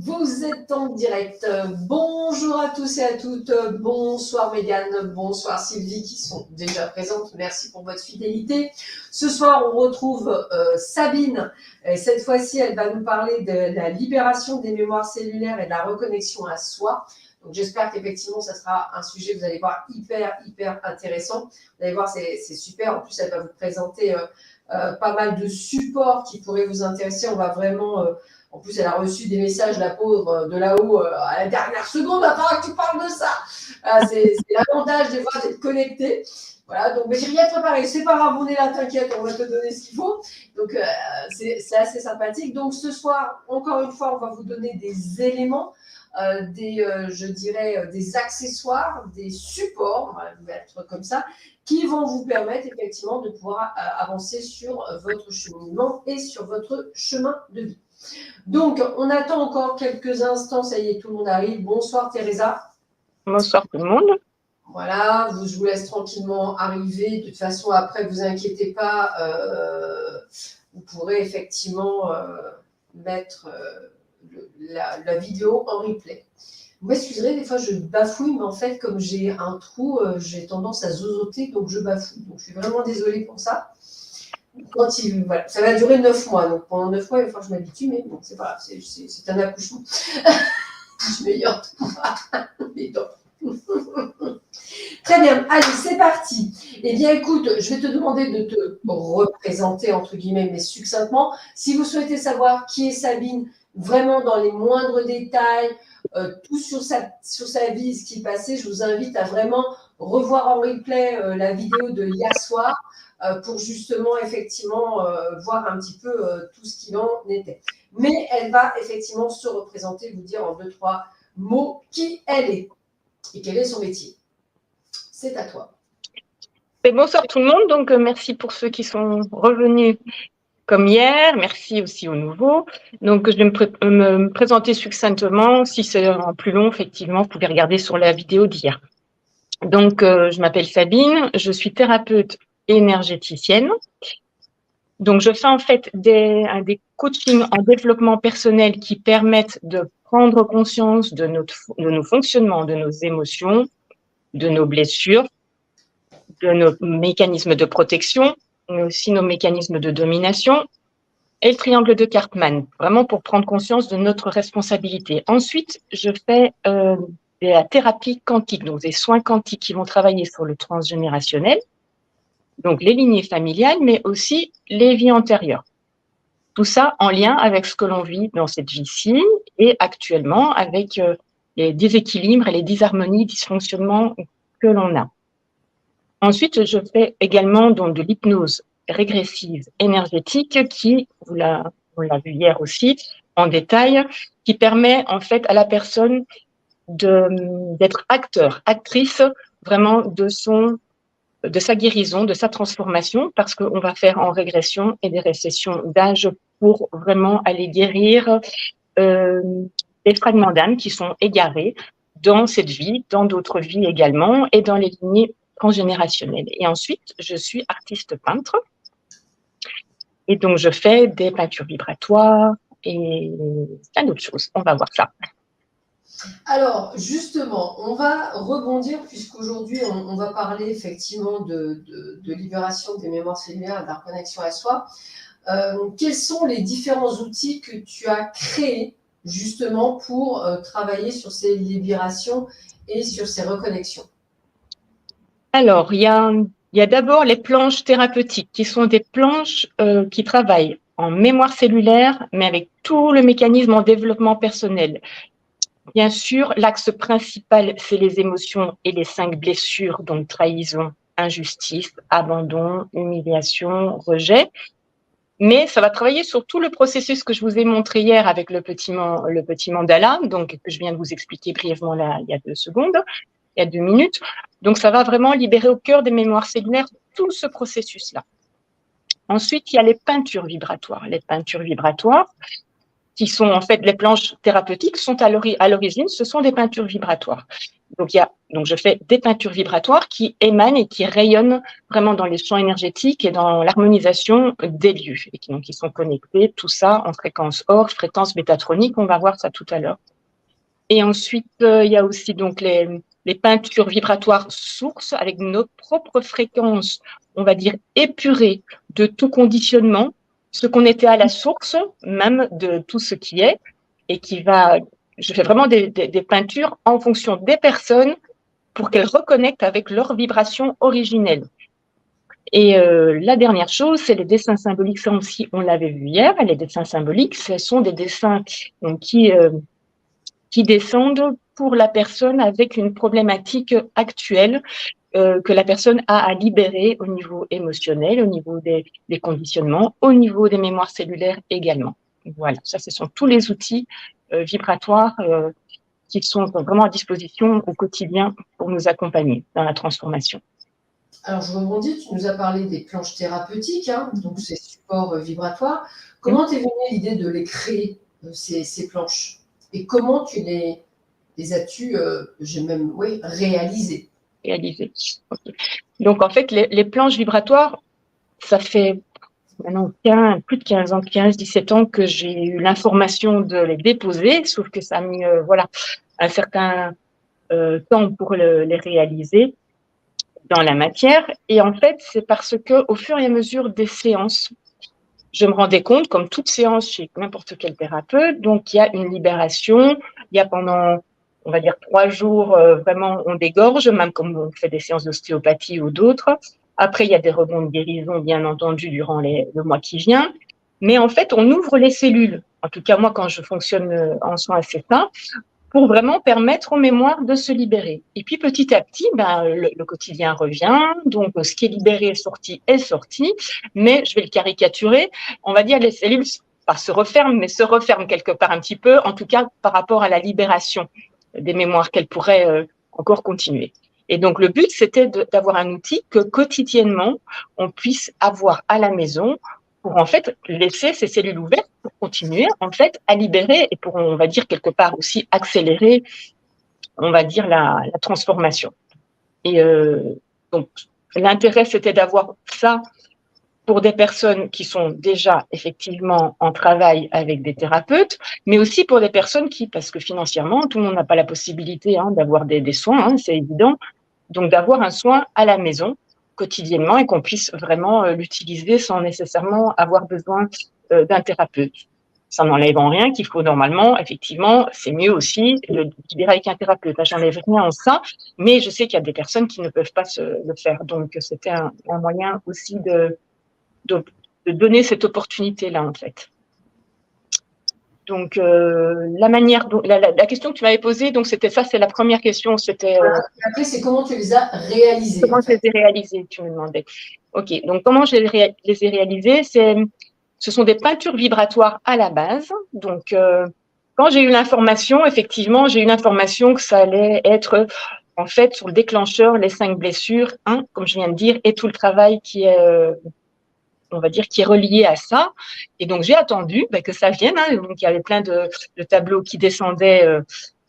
Vous êtes en direct. Bonjour à tous et à toutes. Bonsoir Mégane, bonsoir Sylvie qui sont déjà présentes. Merci pour votre fidélité. Ce soir, on retrouve Sabine. Et cette fois-ci, elle va nous parler de la libération des mémoires cellulaires et de la reconnexion à soi. Donc j'espère qu'effectivement, ça sera un sujet, vous allez voir, hyper intéressant. Vous allez voir, c'est super. En plus, elle va vous présenter pas mal de supports qui pourraient vous intéresser. On va vraiment... en plus, elle a reçu des messages, la pauvre, de là-haut, à la dernière seconde, attends que tu parles de ça. C'est l'avantage des fois d'être connecté. Voilà, donc j'ai rien préparé. C'est pas grave, on est là, t'inquiète, on va te donner ce qu'il faut. Donc c'est assez sympathique. Donc ce soir, encore une fois, on va vous donner des éléments, je dirais, des accessoires, des supports, on va le mettre comme ça, qui vont vous permettre effectivement de pouvoir avancer sur votre cheminement et sur votre chemin de vie. Donc, on attend encore quelques instants. Ça y est, tout le monde arrive. Bonsoir, Teresa. Bonsoir tout le monde. Voilà, je vous laisse tranquillement arriver. De toute façon, après, ne vous inquiétez pas. Vous pourrez effectivement mettre la vidéo en replay. Vous m'excuserez, des fois, je bafouille, mais en fait, comme j'ai un trou, j'ai tendance à zozoter, donc je bafouille. Donc, je suis vraiment désolée pour ça. Voilà, ça va durer 9 mois. Donc pendant 9 mois, il va falloir que je m'habitue, mais bon, c'est pas grave, c'est un accouchement. Je meilleur. Mais non. Très bien, allez, c'est parti. Eh bien, écoute, je vais te demander de te représenter, entre guillemets, mais succinctement. Si vous souhaitez savoir qui est Sabine, vraiment dans les moindres détails, tout sur sa vie, ce qui est passé, je vous invite à vraiment revoir en replay la vidéo de hier soir pour justement, effectivement, voir un petit peu tout ce qu'il en était. Mais elle va effectivement se représenter, vous dire en 2-3 mots qui elle est et quel est son métier. C'est à toi. Et bonsoir tout le monde. Donc, merci pour ceux qui sont revenus comme hier. Merci aussi aux nouveaux. Donc, je vais me présenter succinctement. Si c'est en plus long, effectivement, vous pouvez regarder sur la vidéo d'hier. Donc, je m'appelle Sabine. Je suis thérapeute énergéticienne. Donc, je fais en fait des coachings en développement personnel qui permettent de prendre conscience de nos fonctionnements, de nos émotions, de nos blessures, de nos mécanismes de protection, mais aussi nos mécanismes de domination, et le triangle de Cartman, vraiment pour prendre conscience de notre responsabilité. Ensuite, je fais de la thérapie quantique, donc des soins quantiques qui vont travailler sur le transgénérationnel, donc les lignées familiales, mais aussi les vies antérieures. Tout ça en lien avec ce que l'on vit dans cette vie-ci et actuellement avec les déséquilibres et les disharmonies, dysfonctionnements que l'on a. Ensuite, je fais également donc, de l'hypnose régressive énergétique qui, on l'a vu hier aussi, en détail, qui permet en fait à la personne d'être acteur, actrice vraiment de sa guérison, de sa transformation, parce qu'on va faire en régression et des récessions d'âge pour vraiment aller guérir des fragments d'âme qui sont égarés dans cette vie, dans d'autres vies également, et dans les lignées transgénérationnelles. Et ensuite, je suis artiste peintre, et donc je fais des peintures vibratoires et plein d'autres choses. On va voir ça. Alors, justement, on va rebondir puisqu'aujourd'hui, on va parler effectivement de libération des mémoires cellulaires et de la reconnexion à soi. Quels sont les différents outils que tu as créés justement pour travailler sur ces libérations et sur ces reconnexions? Alors, il y a d'abord les planches thérapeutiques qui sont des planches qui travaillent en mémoire cellulaire, mais avec tout le mécanisme en développement personnel. Bien sûr, l'axe principal, c'est les émotions et les 5 blessures, donc trahison, injustice, abandon, humiliation, rejet. Mais ça va travailler sur tout le processus que je vous ai montré hier avec le petit mandala, donc que je viens de vous expliquer brièvement là, il y a 2 secondes, il y a 2 minutes. Donc, ça va vraiment libérer au cœur des mémoires cellulaires tout ce processus-là. Ensuite, il y a les peintures vibratoires. Les peintures vibratoires qui sont en fait les planches thérapeutiques, sont à l'origine, ce sont des peintures vibratoires. Donc je fais des peintures vibratoires qui émanent et qui rayonnent vraiment dans les champs énergétiques et dans l'harmonisation des lieux, et qui sont connectés, tout ça en fréquence or, fréquence métatronique, on va voir ça tout à l'heure. Et ensuite, il y a aussi donc les peintures vibratoires sources avec nos propres fréquences, on va dire épurées de tout conditionnement, ce qu'on était à la source même de tout ce qui est, et je fais vraiment des peintures en fonction des personnes pour qu'elles reconnectent avec leur vibration originelle. Et la dernière chose, c'est les dessins symboliques. Ça aussi, on l'avait vu hier. Les dessins symboliques, ce sont des dessins donc, qui descendent pour la personne avec une problématique actuelle que la personne a à libérer au niveau émotionnel, au niveau des conditionnements, au niveau des mémoires cellulaires également. Voilà, ça, ce sont tous les outils vibratoires qui sont vraiment à disposition au quotidien pour nous accompagner dans la transformation. Alors, je rebondis, tu nous as parlé des planches thérapeutiques, hein, donc ces supports vibratoires. Comment t'es venue l'idée de les créer, ces planches? Et comment tu les as-tu, réalisées? Réalisées. Okay. Donc, en fait, les planches vibratoires, ça fait maintenant plus de 15 ans, 17 ans que j'ai eu l'information de les déposer, sauf que ça a mis un certain temps pour les réaliser dans la matière. Et en fait, c'est parce que au fur et à mesure des séances, je me rendais compte, comme toute séance chez n'importe quel thérapeute, donc il y a une libération, il y a pendant, on va dire, 3 jours, vraiment on dégorge, même comme on fait des séances d'ostéopathie ou d'autres. Après, il y a des rebonds de guérison, bien entendu, durant le mois qui vient. Mais en fait, on ouvre les cellules. En tout cas, moi, quand je fonctionne en soins assez fins, pour vraiment permettre aux mémoires de se libérer. Et puis petit à petit, le quotidien revient, donc ce qui est libéré est sorti, mais je vais le caricaturer, on va dire les cellules pas se referment, mais se referment quelque part un petit peu, en tout cas par rapport à la libération des mémoires qu'elles pourraient encore continuer. Et donc le but, c'était d'avoir un outil que quotidiennement, on puisse avoir à la maison pour en fait laisser ces cellules ouvertes pour continuer en fait à libérer et pour, on va dire, quelque part aussi accélérer, on va dire, la transformation. Et donc l'intérêt, c'était d'avoir ça pour des personnes qui sont déjà effectivement en travail avec des thérapeutes, mais aussi pour des personnes qui, parce que financièrement, tout le monde n'a pas la possibilité d'avoir des soins, c'est évident, donc d'avoir un soin à la maison quotidiennement et qu'on puisse vraiment l'utiliser sans nécessairement avoir besoin d'un thérapeute. Ça n'enlève en rien qu'il faut normalement, effectivement, c'est mieux aussi de libérer avec un thérapeute. Là, j'enlève rien en ça, mais je sais qu'il y a des personnes qui ne peuvent pas le faire. Donc, c'était un moyen aussi de donner cette opportunité-là, en fait. Donc, la manière dont la question que tu m'avais posée, donc c'était ça, c'est la première question. C'était. Après, c'est comment tu les as réalisées. Comment je les ai réalisées, tu me demandais. Ok, donc comment je les ai réalisées, ce sont des peintures vibratoires à la base. Donc, quand j'ai eu l'information, effectivement, j'ai eu l'information que ça allait être en fait sur le déclencheur, les 5 blessures, comme je viens de dire, et tout le travail qui est on va dire, qui est relié à ça. Et donc, j'ai attendu que ça vienne. Donc, il y avait plein de tableaux qui descendaient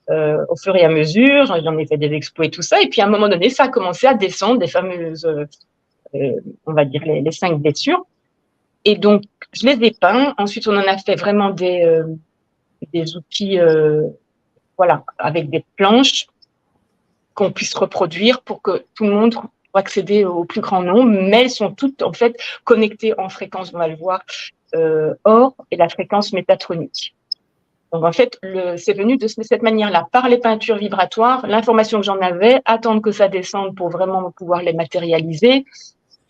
au fur et à mesure. J'en ai fait des expos et tout ça. Et puis, à un moment donné, ça a commencé à descendre, des fameuses, on va dire, les 5 blessures. Et donc, je les ai peints. Ensuite, on en a fait vraiment des outils, avec des planches qu'on puisse reproduire pour que tout le monde pour accéder au plus grand nombre, mais elles sont toutes en fait connectées en fréquence, on va le voir, or et la fréquence métatronique. Donc en fait, c'est venu de cette manière-là, par les peintures vibratoires, l'information que j'en avais, attendre que ça descende pour vraiment pouvoir les matérialiser.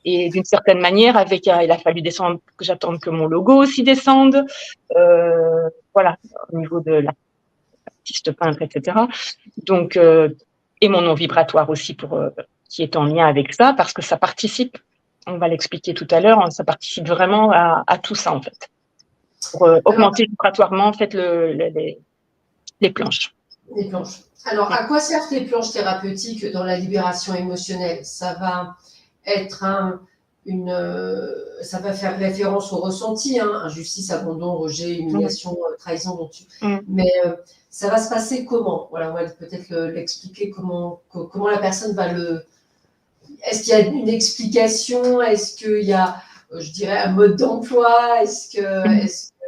Et d'une certaine manière, il a fallu descendre, que j'attende que mon logo aussi descende, au niveau de l'artiste peintre, etc. Donc, et mon nom vibratoire aussi qui est en lien avec ça, parce que ça participe, on va l'expliquer tout à l'heure, ça participe vraiment à tout ça, en fait, pour augmenter vibratoirement, en fait, les planches. Les planches. Alors, à quoi servent les planches thérapeutiques dans la libération émotionnelle? Ça va être ça va faire référence au ressenti, hein, injustice, abandon, rejet, humiliation, trahison. Mais ça va se passer comment? Voilà, on va peut-être l'expliquer comment la personne va le. Est-ce qu'il y a une explication? Est-ce qu'il y a, je dirais, un mode d'emploi?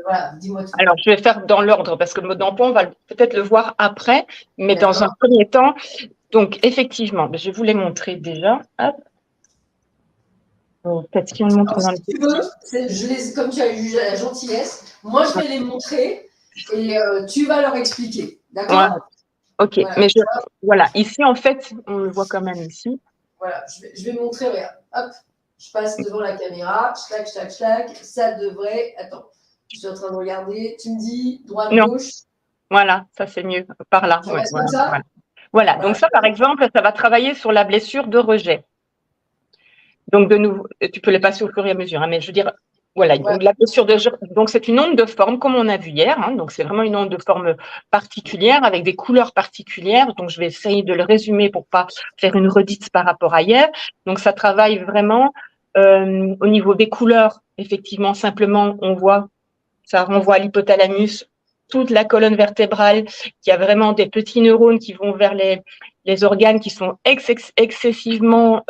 Voilà, dis-moi tout. Alors, je vais faire dans l'ordre parce que le mode d'emploi, on va peut-être le voir après, mais dans un premier temps, donc effectivement, je vais vous les montrer déjà. Hop. Peut-être si on le montre dans le. Si tu veux, comme tu as eu la gentillesse, moi je vais les montrer et tu vas leur expliquer. D'accord? Ouais. Ok, voilà. Mais voilà, ici en fait, on le voit quand même ici. Voilà, je vais montrer, regarde. Hop, je passe devant la caméra, schlac, schlac, schlac. Ça devrait. Attends, je suis en train de regarder. Tu me dis droite, gauche. Voilà, ça c'est mieux. Par là. Ouais, comme ça. Voilà, donc ça par exemple, ça va travailler sur la blessure de rejet. Donc de nouveau, tu peux les passer au fur et à mesure, hein, mais je veux dire, voilà, donc la blessure de rejet, donc c'est une onde de forme comme on a vu hier, hein, donc c'est vraiment une onde de forme particulière avec des couleurs particulières. Donc je vais essayer de le résumer pour pas faire une redite par rapport à hier. Donc ça travaille vraiment au niveau des couleurs. Effectivement, simplement, on voit, ça renvoie à l'hypothalamus, toute la colonne vertébrale, qui a vraiment des petits neurones qui vont vers les organes qui sont excessivement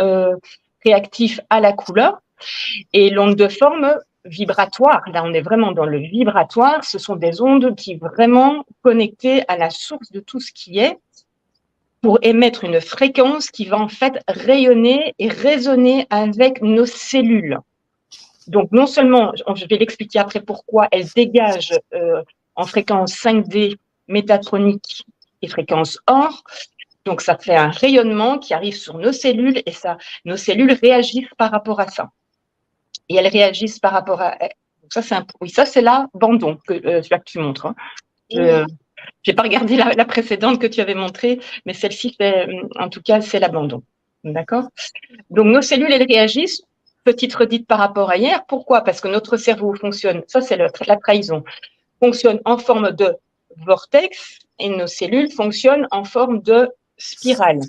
réactifs à la couleur. Et l'onde de forme vibratoire, là on est vraiment dans le vibratoire, ce sont des ondes qui vraiment connectées à la source de tout ce qui est pour émettre une fréquence qui va en fait rayonner et résonner avec nos cellules. Donc non seulement, je vais l'expliquer après pourquoi, elle dégage en fréquence 5D métatronique et fréquence or. Donc ça fait un rayonnement qui arrive sur nos cellules et nos cellules réagissent par rapport à ça. Et elles réagissent par rapport à. Donc ça c'est l'abandon celui-là que tu montres. Hein. Je n'ai pas regardé la précédente que tu avais montrée, mais celle-ci en tout cas c'est l'abandon. D'accord? Donc nos cellules elles réagissent. Petite redite par rapport à hier. Pourquoi? Parce que notre cerveau fonctionne, ça c'est la trahison, fonctionne en forme de vortex et nos cellules fonctionnent en forme de spirale.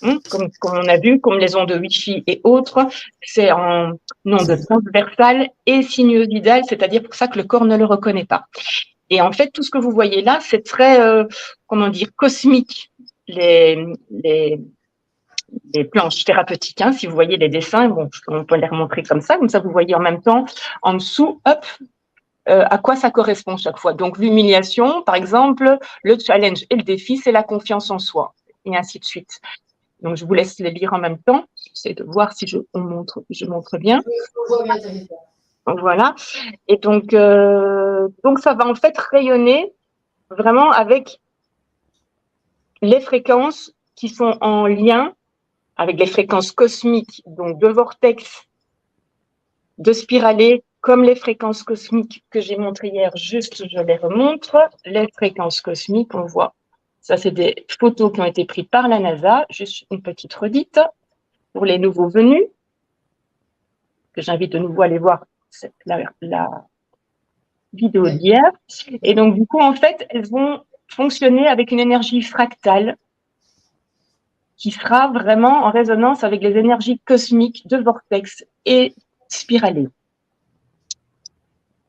Comme on a vu, comme les ondes Wi-Fi et autres, c'est en onde transversale et sinusoïdale, c'est-à-dire pour ça que le corps ne le reconnaît pas. Et en fait, tout ce que vous voyez là, c'est très, cosmique. Les planches thérapeutiques, hein, si vous voyez les dessins, bon, on peut les remontrer comme ça vous voyez en même temps en dessous, hop, à quoi ça correspond chaque fois. Donc l'humiliation, par exemple, le challenge et le défi, c'est la confiance en soi, et ainsi de suite. Donc je vous laisse les lire en même temps, j'essaie de voir si je montre bien. Voilà, et donc ça va en fait rayonner vraiment avec les fréquences qui sont en lien avec les fréquences cosmiques, donc de vortex, de spiralés, comme les fréquences cosmiques que j'ai montrées hier, juste je les remontre. Les fréquences cosmiques, on voit, ça c'est des photos qui ont été prises par la NASA, juste une petite redite pour les nouveaux venus, que j'invite de nouveau à aller voir la vidéo d'hier. Et donc du coup, en fait, elles vont fonctionner avec une énergie fractale qui sera vraiment en résonance avec les énergies cosmiques de vortex et spiralées.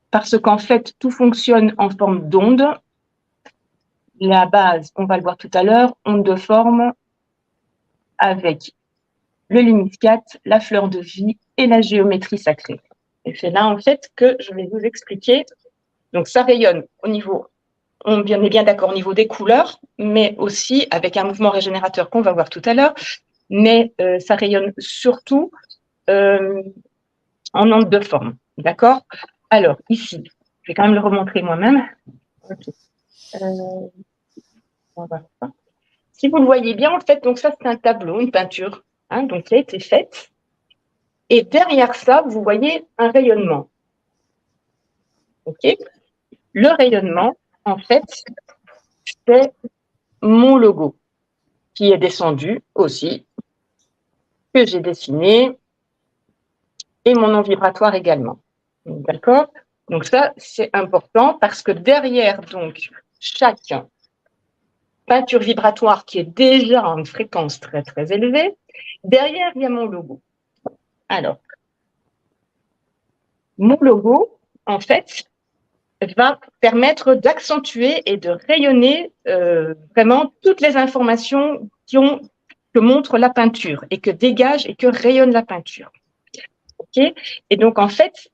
Parce qu'en fait, tout fonctionne en forme d'onde. La base, on va le voir tout à l'heure, onde de forme avec le lumiscate, la fleur de vie et la géométrie sacrée. Et c'est là, en fait, que je vais vous expliquer. Donc, ça rayonne au niveau, on est bien d'accord, au niveau des couleurs, mais aussi avec un mouvement régénérateur qu'on va voir tout à l'heure, mais ça rayonne surtout en onde de forme. D'accord? Alors, ici, je vais quand même le remontrer moi-même. Okay. Si vous le voyez bien, en fait, donc ça, c'est un tableau, une peinture, hein, donc qui a été faite. Et derrière ça, vous voyez un rayonnement. OK? Le rayonnement, en fait, c'est mon logo qui est descendu aussi, que j'ai dessiné, et mon nom vibratoire également. D'accord? Donc ça, c'est important parce que derrière, donc, chaque peinture vibratoire qui est déjà en fréquence très, très élevée, derrière, il y a mon logo. Alors, mon logo, en fait, va permettre d'accentuer et de rayonner vraiment toutes les informations que montre la peinture et que dégage et que rayonne la peinture. Okay, et donc, en fait,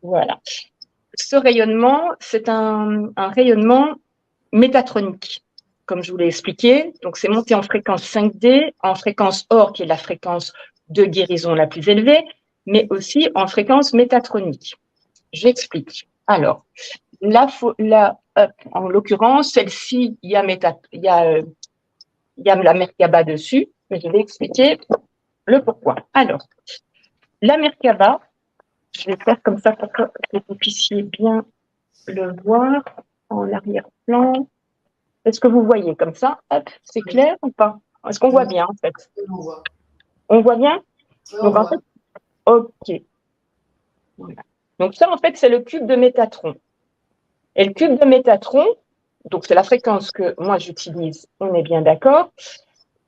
voilà. Ce rayonnement, c'est un rayonnement métatronique, comme je vous l'ai expliqué. Donc, c'est monté en fréquence 5D, en fréquence OR, qui est la fréquence de guérison la plus élevée, mais aussi en fréquence métatronique. J'explique. Alors, en l'occurrence, celle-ci, il y a la Merkaba dessus, mais je vais expliquer le pourquoi. Alors, la Merkaba, je vais faire comme ça pour que vous puissiez bien le voir en arrière-plan. Est-ce que vous voyez comme ça? Hop, c'est clair ou pas? Est-ce qu'on voit bien en fait? On voit. On voit bien? On Donc en voit. fait, ok. Voilà. Donc ça en fait c'est le cube de Métatron. Et le cube de Métatron, donc c'est la fréquence que moi j'utilise, on est bien d'accord,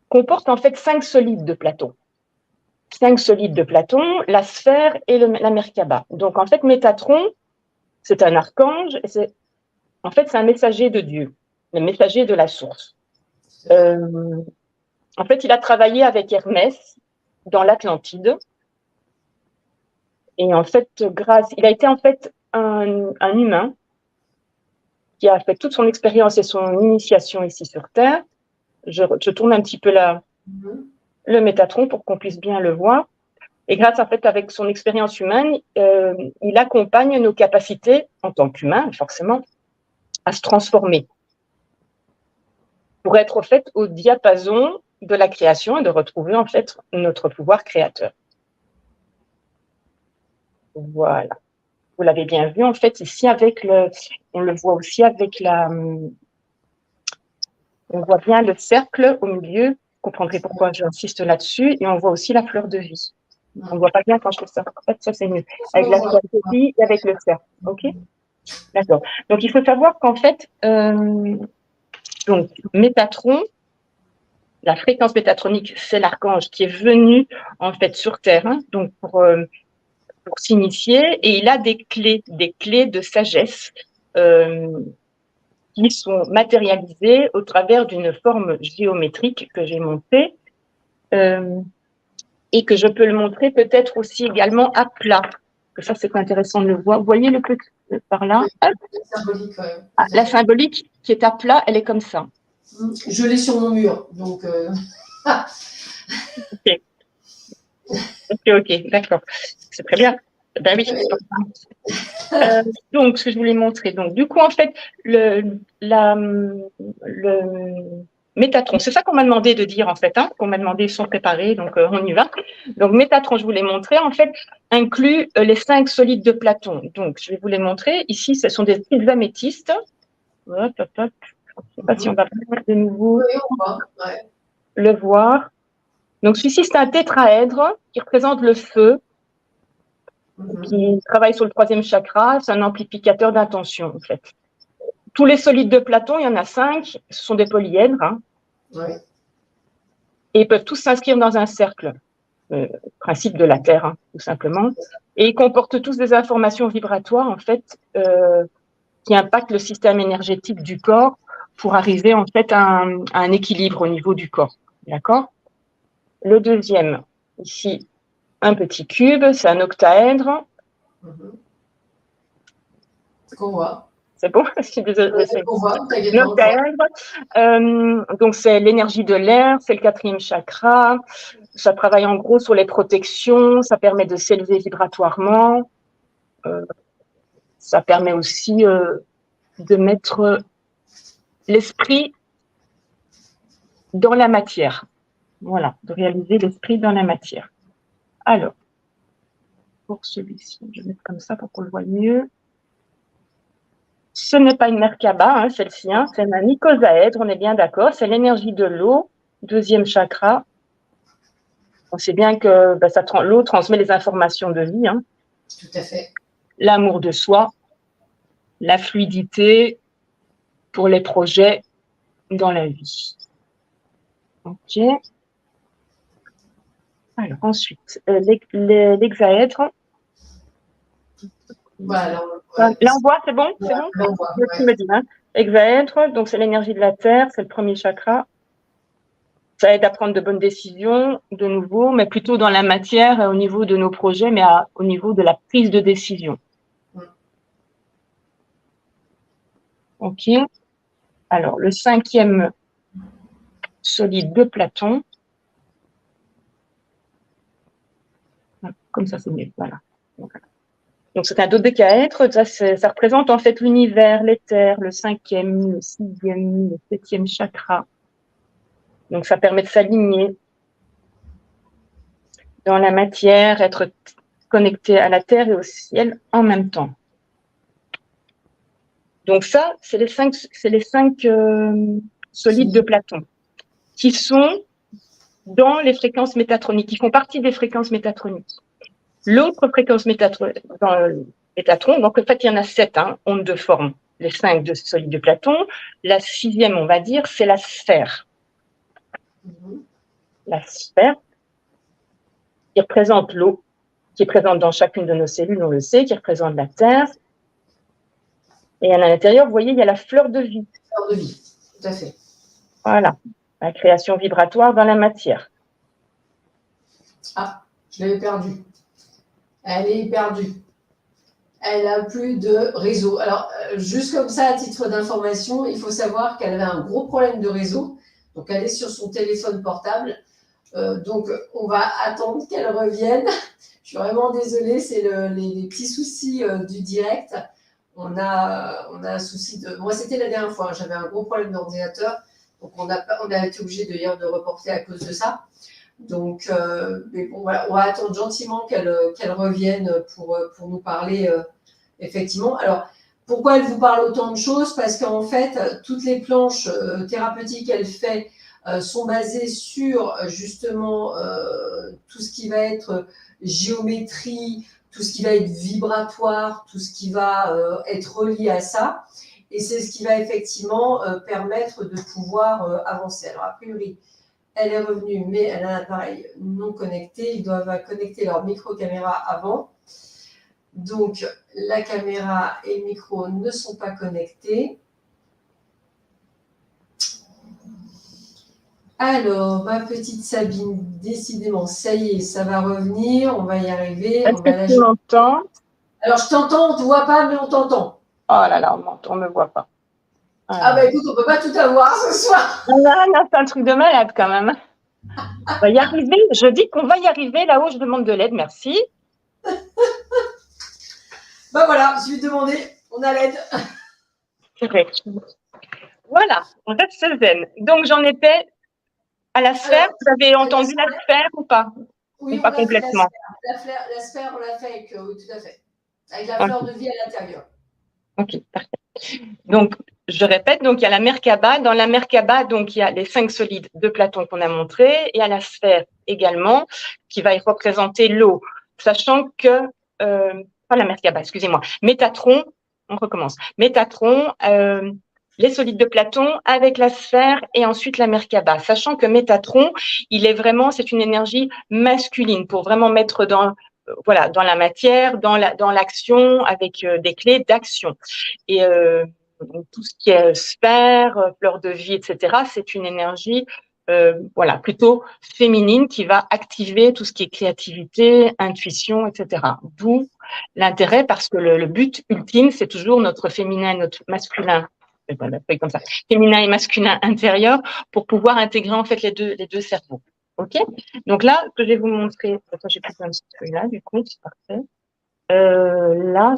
comporte en fait 5 solides de Platon. 5 solides de Platon, la sphère et la Merkaba. Donc en fait Métatron, c'est un archange, et en fait c'est un messager de Dieu, le messager de la source. En fait, il a travaillé avec Hermès dans l'Atlantide. Et en fait, il a été en fait un humain qui a fait toute son expérience et son initiation ici sur Terre. Je tourne un petit peu le Métatron pour qu'on puisse bien le voir. Et grâce, en fait, avec son expérience humaine, il accompagne nos capacités en tant qu'humain, forcément, à se transformer pour être, en fait, au diapason de la création et de retrouver, en fait, notre pouvoir créateur. Voilà. Vous l'avez bien vu, en fait, ici, on le voit aussi avec on voit bien le cercle au milieu. Vous comprendrez pourquoi j'insiste là-dessus. Et on voit aussi la fleur de vie. On ne voit pas bien quand je fais ça. En fait, ça, c'est mieux. Avec la fleur de vie et avec le cercle. OK? D'accord. Donc, il faut savoir qu'en fait, donc, Métatron, la fréquence métatronique, c'est l'archange qui est venu, en fait, sur Terre, hein, donc pour s'initier. Et il a des clés de sagesse qui sont matérialisées au travers d'une forme géométrique que j'ai montée et que je peux le montrer peut-être aussi également à plat. Que ça, c'est intéressant de le voir. Vous voyez le petit par là? Oui, symbolique, ouais. La symbolique qui est à plat, elle est comme ça. Je l'ai sur mon mur, donc. Ok, ok, d'accord. C'est très bien. Ben oui. Donc, ce que je voulais montrer. Donc, du coup, en fait, le Métatron, c'est ça qu'on m'a demandé de dire, en fait, hein, qu'on m'a demandé, ils sont préparés, donc on y va. Donc, Métatron, je vous l'ai montré, en fait, inclut les 5 solides de Platon. Donc, je vais vous les montrer. Ici, ce sont des petites améthystes. Hop, hop, hop. Je ne sais pas si on va de nouveau le voir. Donc, celui-ci, c'est un tétraèdre qui représente le feu, qui travaille sur le 3e chakra. C'est un amplificateur d'intention, en fait. Tous les solides de Platon, il y en a 5, ce sont des polyèdres. Hein, et ils peuvent tous s'inscrire dans un cercle, principe de la Terre, hein, tout simplement. Et ils comportent tous des informations vibratoires, en fait, qui impactent le système énergétique du corps pour arriver, en fait, à un équilibre au niveau du corps. D'accord? Le deuxième, ici, un petit cube, c'est un octaèdre. Qu'on voit. C'est bon? Je suis désolée. L'octaèdre, donc, c'est l'énergie de l'air, c'est le 4e chakra. Ça travaille en gros sur les protections, ça permet de s'élever vibratoirement. Ça permet aussi de mettre l'esprit dans la matière. Voilà, de réaliser l'esprit dans la matière. Alors, pour celui-ci, je vais mettre comme ça pour qu'on le voit mieux. Ce n'est pas une Merkaba, hein, celle-ci, hein, c'est un icosaèdre, on est bien d'accord. C'est l'énergie de l'eau, 2e chakra. On sait bien que l'eau transmet les informations de vie. Hein. Tout à fait. L'amour de soi, la fluidité pour les projets dans la vie. OK. Alors, ensuite, l'hexaèdre, Voilà, Là, on voit, c'est bon? C'est bon? là, on voit, Tu me dis, hein. Hexaèdre, donc c'est l'énergie de la terre, c'est le premier chakra. Ça aide à prendre de bonnes décisions, de nouveau, mais plutôt dans la matière, au niveau de nos projets, mais au niveau de la prise de décision. OK. Alors, le 5e solide de Platon. Comme ça, c'est mieux. Voilà. Donc, c'est un dodécaèdre. Ça représente en fait l'univers, l'éther, le 5e, le 6e, le 7e chakra. Donc, ça permet de s'aligner dans la matière, être connecté à la terre et au ciel en même temps. Donc, ça, c'est les cinq solides de Platon qui sont dans les fréquences métatroniques, qui font partie des fréquences métatroniques. L'autre fréquence métatron, donc en fait, il y en a 7, ondes de forme, les 5 de solides de Platon. La 6e, on va dire, c'est la sphère. La sphère qui représente l'eau, qui est présente dans chacune de nos cellules, on le sait, qui représente la Terre. Et à l'intérieur, vous voyez, il y a la fleur de vie. Fleur de vie, tout à fait. Voilà, la création vibratoire dans la matière. Ah, je l'avais perdue. Elle est perdue. Elle n'a plus de réseau. Alors, juste comme ça, à titre d'information, il faut savoir qu'elle avait un gros problème de réseau. Donc, elle est sur son téléphone portable. Donc, on va attendre qu'elle revienne. Je suis vraiment désolée, c'est les petits soucis du direct. On a un souci de... Moi, c'était la dernière fois, j'avais un gros problème d'ordinateur. Donc, on a été obligé d'ailleurs de reporter à cause de ça. Donc, mais bon, voilà, on va attendre gentiment qu'elle revienne pour nous parler, effectivement. Alors, pourquoi elle vous parle autant de choses? Parce qu'en fait, toutes les planches thérapeutiques qu'elle fait sont basées sur justement tout ce qui va être géométrie, tout ce qui va être vibratoire, tout ce qui va être relié à ça. Et c'est ce qui va effectivement permettre de pouvoir avancer. Alors, a priori, elle est revenue, mais elle a un appareil non connecté. Ils doivent connecter leur micro-caméra avant. Donc, la caméra et le micro ne sont pas connectés. Alors, ma petite Sabine, décidément, ça y est, ça va revenir. On va y arriver. Est-ce que tu m'entends? Alors, je t'entends, on ne te voit pas, mais on t'entend. Oh là là, on ne me voit pas. Ah bah écoute, on ne peut pas tout avoir ce soir. Non, c'est un truc de malade quand même. On va y arriver. Je dis qu'on va y arriver. Là-haut, je demande de l'aide. Merci. Bah voilà, je lui ai demandé. On a l'aide. Correct. Voilà, on reste zen. Donc, j'en étais à la sphère. Vous avez entendu la sphère ou pas? Oui, ou pas complètement. La sphère, on l'a fait avec, oui, tout à fait. Avec la fleur de vie à l'intérieur. Ok, parfait. Donc, je répète, donc il y a la Merkaba. Dans la Merkaba, donc il y a les 5 solides de Platon qu'on a montrés. Il y a la sphère également, qui va y représenter l'eau. Sachant que, pas la Merkaba, excusez-moi, Métatron, on recommence. Métatron, les solides de Platon avec la sphère et ensuite la Merkaba. Sachant que Métatron, c'est une énergie masculine pour vraiment mettre dans la matière, dans l'action, avec des clés d'action. Et tout ce qui est sphère, fleur de vie, etc., c'est une énergie plutôt féminine qui va activer tout ce qui est créativité, intuition, etc. D'où l'intérêt, parce que le but ultime, c'est toujours notre féminin, notre masculin, comme ça, féminin et masculin intérieur, pour pouvoir intégrer en fait les deux cerveaux. Ok. Donc là, ce que je vais vous montrer, j'ai plus un celui-là, du coup, c'est parfait. Là,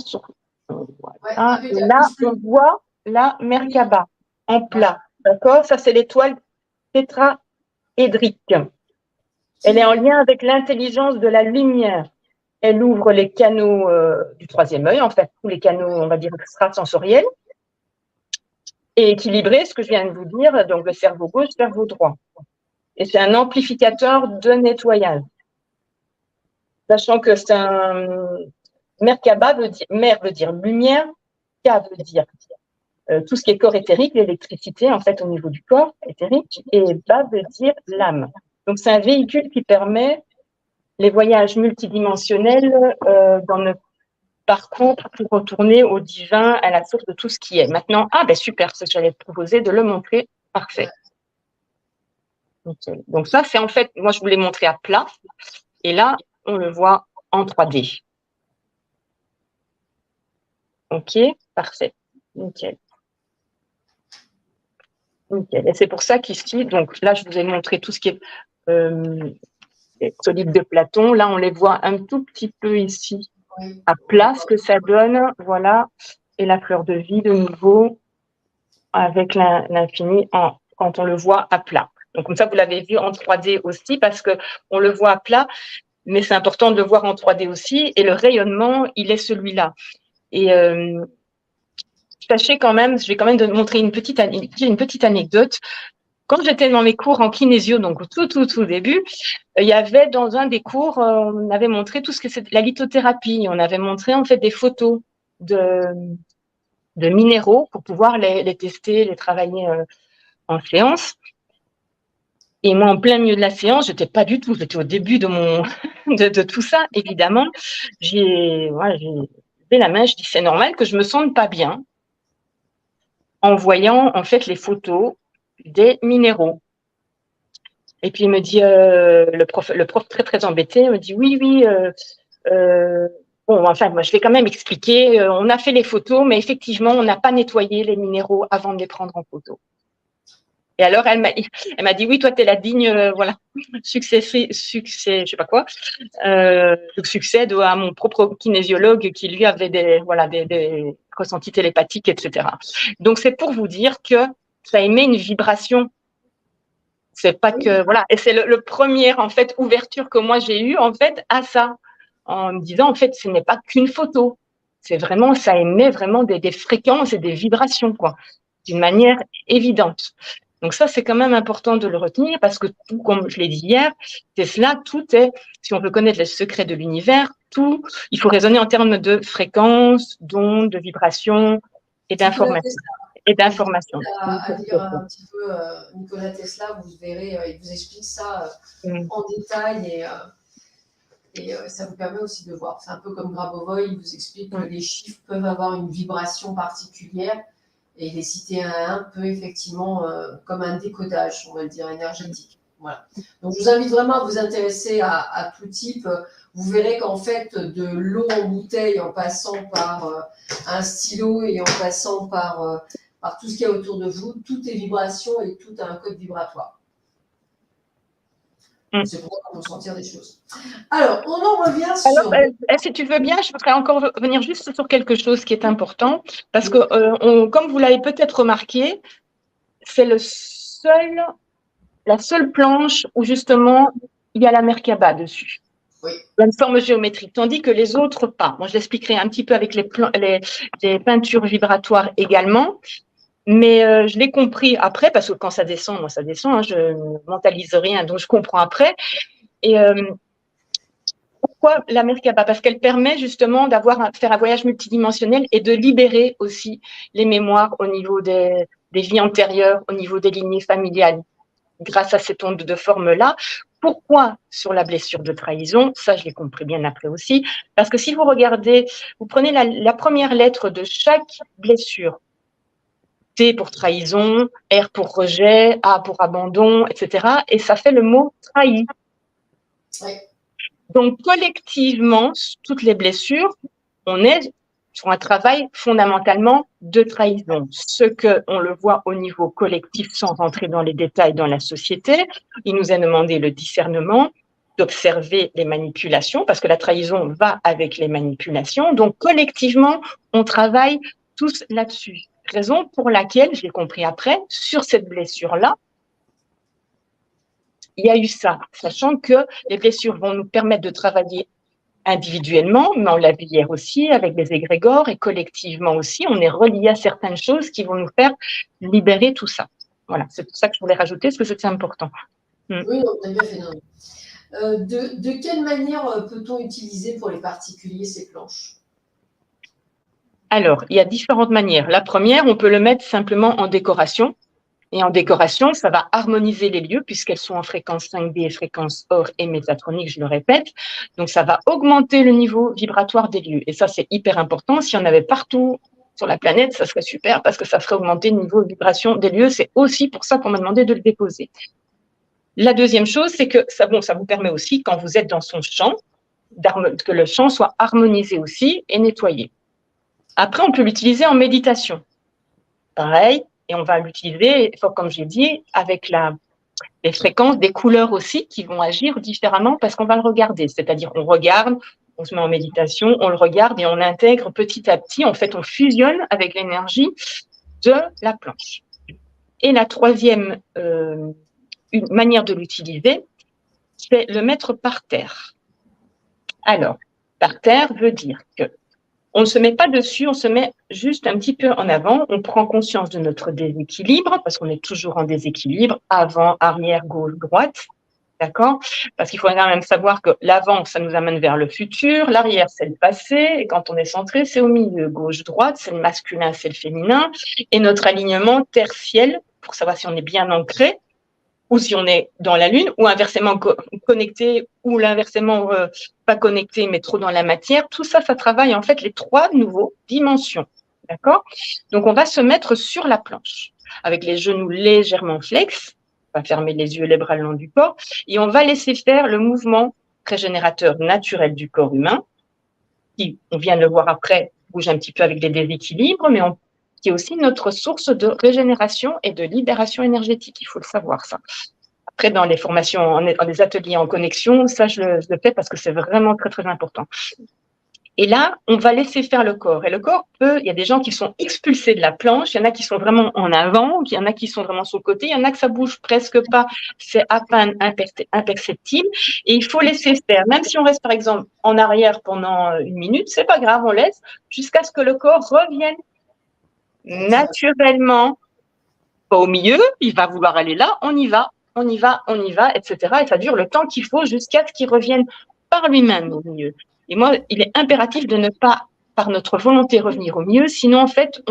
voilà. Là, on voit la Merkaba en plat. D'accord? Ça, c'est l'étoile tétraédrique. Elle est en lien avec l'intelligence de la lumière. Elle ouvre les canaux du troisième œil, en fait, tous les canaux, on va dire, extrasensoriels. Et équilibrer ce que je viens de vous dire, donc le cerveau gauche, cerveau droit. Et c'est un amplificateur de nettoyage. Sachant que c'est un Merkaba mer veut dire lumière, Ka veut dire tout ce qui est corps éthérique, l'électricité en fait au niveau du corps éthérique, et Ba veut dire l'âme. Donc c'est un véhicule qui permet les voyages multidimensionnels dans notre parcours pour retourner au divin, à la source de tout ce qui est. Maintenant, super, c'est ce que j'allais te proposer de le montrer. Parfait. Okay. Donc ça, c'est en fait, moi, je voulais montrer à plat. Et là, on le voit en 3D. OK, parfait. Nickel. Nickel. Et c'est pour ça qu'ici, donc là, je vous ai montré tout ce qui est solide de Platon. Là, on les voit un tout petit peu ici, à plat, ce que ça donne. Voilà. Et la fleur de vie, de nouveau, avec l'infini quand on le voit à plat. Donc, comme ça, vous l'avez vu en 3D aussi, parce qu'on le voit à plat, mais c'est important de le voir en 3D aussi. Et le rayonnement, il est celui-là. Et sachez quand même, je vais quand même montrer une petite anecdote. Quand j'étais dans mes cours en kinésio, donc au tout début, il y avait dans un des cours, on avait montré tout ce que c'est la lithothérapie. On avait montré en fait des photos de minéraux pour pouvoir les tester, les travailler en séance. Et moi, en plein milieu de la séance, j'étais pas du tout, j'étais au début de de tout ça, évidemment. J'ai levé la main, je dis c'est normal que je me sente pas bien en voyant en fait les photos des minéraux. Et puis il me dit, le prof très embêté, me dit oui, bon, enfin, moi je vais quand même expliquer, on a fait les photos, mais effectivement, on n'a pas nettoyé les minéraux avant de les prendre en photo. Et alors, elle m'a dit, oui, toi, tu es la digne, succès, je sais pas quoi, succède à mon propre kinésiologue qui, lui, avait des ressentis télépathiques, etc. Donc, c'est pour vous dire que ça émet une vibration. C'est pas que, voilà. Et c'est le premier, en fait, ouverture que moi, j'ai eue, en fait, à ça, en me disant, en fait, ce n'est pas qu'une photo. C'est vraiment, ça émet vraiment des fréquences et des vibrations, quoi, d'une manière évidente. Donc ça, c'est quand même important de le retenir parce que tout, comme je l'ai dit hier, Tesla, tout est, si on veut connaître les secrets de l'univers, tout, il faut raisonner en termes de fréquences, d'ondes, de vibrations et d'informations. Et d'informations. À lire un petit peu Nikola Tesla, vous verrez, il vous explique ça en détail et ça vous permet aussi de voir. C'est un peu comme Grabovoi, il vous explique que les chiffres peuvent avoir une vibration particulière. Et les citer un à un peut effectivement, comme un décodage, on va le dire, énergétique. Voilà. Donc, je vous invite vraiment à vous intéresser à tout type. Vous verrez qu'en fait, de l'eau en bouteille, en passant par un stylo et en passant par tout ce qu'il y a autour de vous, tout est vibration et tout a un code vibratoire. C'est pour ça qu'on peut sentir des choses. Alors, on en revient sur… Alors, si tu veux bien, je voudrais encore revenir juste sur quelque chose qui est important, parce que, comme vous l'avez peut-être remarqué, c'est la seule planche où justement il y a la Merkaba dessus. Oui. Une forme géométrique, tandis que les autres pas. Moi, je l'expliquerai un petit peu avec les peintures vibratoires également. Mais je l'ai compris après, parce que quand ça descend, moi ça descend, hein, je ne mentalise rien, donc je comprends après. Et pourquoi la Merkaba? Parce qu'elle permet justement faire un voyage multidimensionnel et de libérer aussi les mémoires au niveau des vies antérieures, au niveau des lignées familiales, grâce à cette onde de forme-là. Pourquoi sur la blessure de trahison? Ça, je l'ai compris bien après aussi. Parce que si vous regardez, vous prenez la première lettre de chaque blessure, T pour trahison, R pour rejet, A pour abandon, etc. Et ça fait le mot trahi. Oui. Donc, collectivement, toutes les blessures, on est sur un travail fondamentalement de trahison. Ce qu'on le voit au niveau collectif, sans rentrer dans les détails dans la société, il nous a demandé le discernement, d'observer les manipulations, parce que la trahison va avec les manipulations. Donc, collectivement, on travaille tous là-dessus. Raison pour laquelle, je l'ai compris après, sur cette blessure-là, il y a eu ça, sachant que les blessures vont nous permettre de travailler individuellement, mais on l'a vu hier aussi avec des égrégores et collectivement aussi, on est relié à certaines choses qui vont nous faire libérer tout ça. Voilà, c'est pour ça que je voulais rajouter, parce que c'est important. Oui, on a bien fait. De quelle manière peut-on utiliser pour les particuliers ces planches? Alors, il y a différentes manières. La première, on peut le mettre simplement en décoration. Et en décoration, ça va harmoniser les lieux puisqu'elles sont en fréquence 5D, fréquence or et métatronique, je le répète. Donc, ça va augmenter le niveau vibratoire des lieux. Et ça, c'est hyper important. Si on avait partout sur la planète, ça serait super parce que ça ferait augmenter le niveau de vibration des lieux. C'est aussi pour ça qu'on m'a demandé de le déposer. La deuxième chose, c'est que ça vous permet aussi, quand vous êtes dans son champ, que le champ soit harmonisé aussi et nettoyé. Après, on peut l'utiliser en méditation. Pareil, et on va l'utiliser, comme j'ai dit, avec les fréquences des couleurs aussi qui vont agir différemment parce qu'on va le regarder. C'est-à-dire, on regarde, on se met en méditation, on le regarde et on l'intègre petit à petit. En fait, on fusionne avec l'énergie de la planche. Et la troisième une manière de l'utiliser, c'est le mettre par terre. Alors, par terre veut dire que on ne se met pas dessus, on se met juste un petit peu en avant, on prend conscience de notre déséquilibre, parce qu'on est toujours en déséquilibre, avant, arrière, gauche, droite, d'accord? Parce qu'il faut quand même savoir que l'avant, ça nous amène vers le futur, l'arrière, c'est le passé, et quand on est centré, c'est au milieu, gauche, droite, c'est le masculin, c'est le féminin, et notre alignement terre-ciel, pour savoir si on est bien ancré, ou si on est dans la Lune, ou inversement connecté, ou l'inversement pas connecté, mais trop dans la matière. Tout ça, ça travaille en fait les trois nouveaux dimensions. D'accord? Donc, on va se mettre sur la planche, avec les genoux légèrement flex, on va fermer les yeux, les bras le long du corps, et on va laisser faire le mouvement régénérateur naturel du corps humain, qui, on vient de le voir après, bouge un petit peu avec des déséquilibres, mais qui est aussi notre source de régénération et de libération énergétique. Il faut le savoir, ça. Après, dans les formations, dans les ateliers en connexion, ça, je le fais parce que c'est vraiment très, très important. Et là, on va laisser faire le corps. Et le corps il y a des gens qui sont expulsés de la planche, il y en a qui sont vraiment en avant, il y en a qui sont vraiment sur le côté, il y en a que ça bouge presque pas, c'est à peine imperceptible. Et il faut laisser faire. Même si on reste, par exemple, en arrière pendant 1 minute, c'est pas grave, on laisse jusqu'à ce que le corps revienne naturellement, pas au milieu, il va vouloir aller là, on y va, etc. Et ça dure le temps qu'il faut jusqu'à ce qu'il revienne par lui-même au milieu. Et moi, il est impératif de ne pas, par notre volonté, revenir au milieu, sinon, en fait,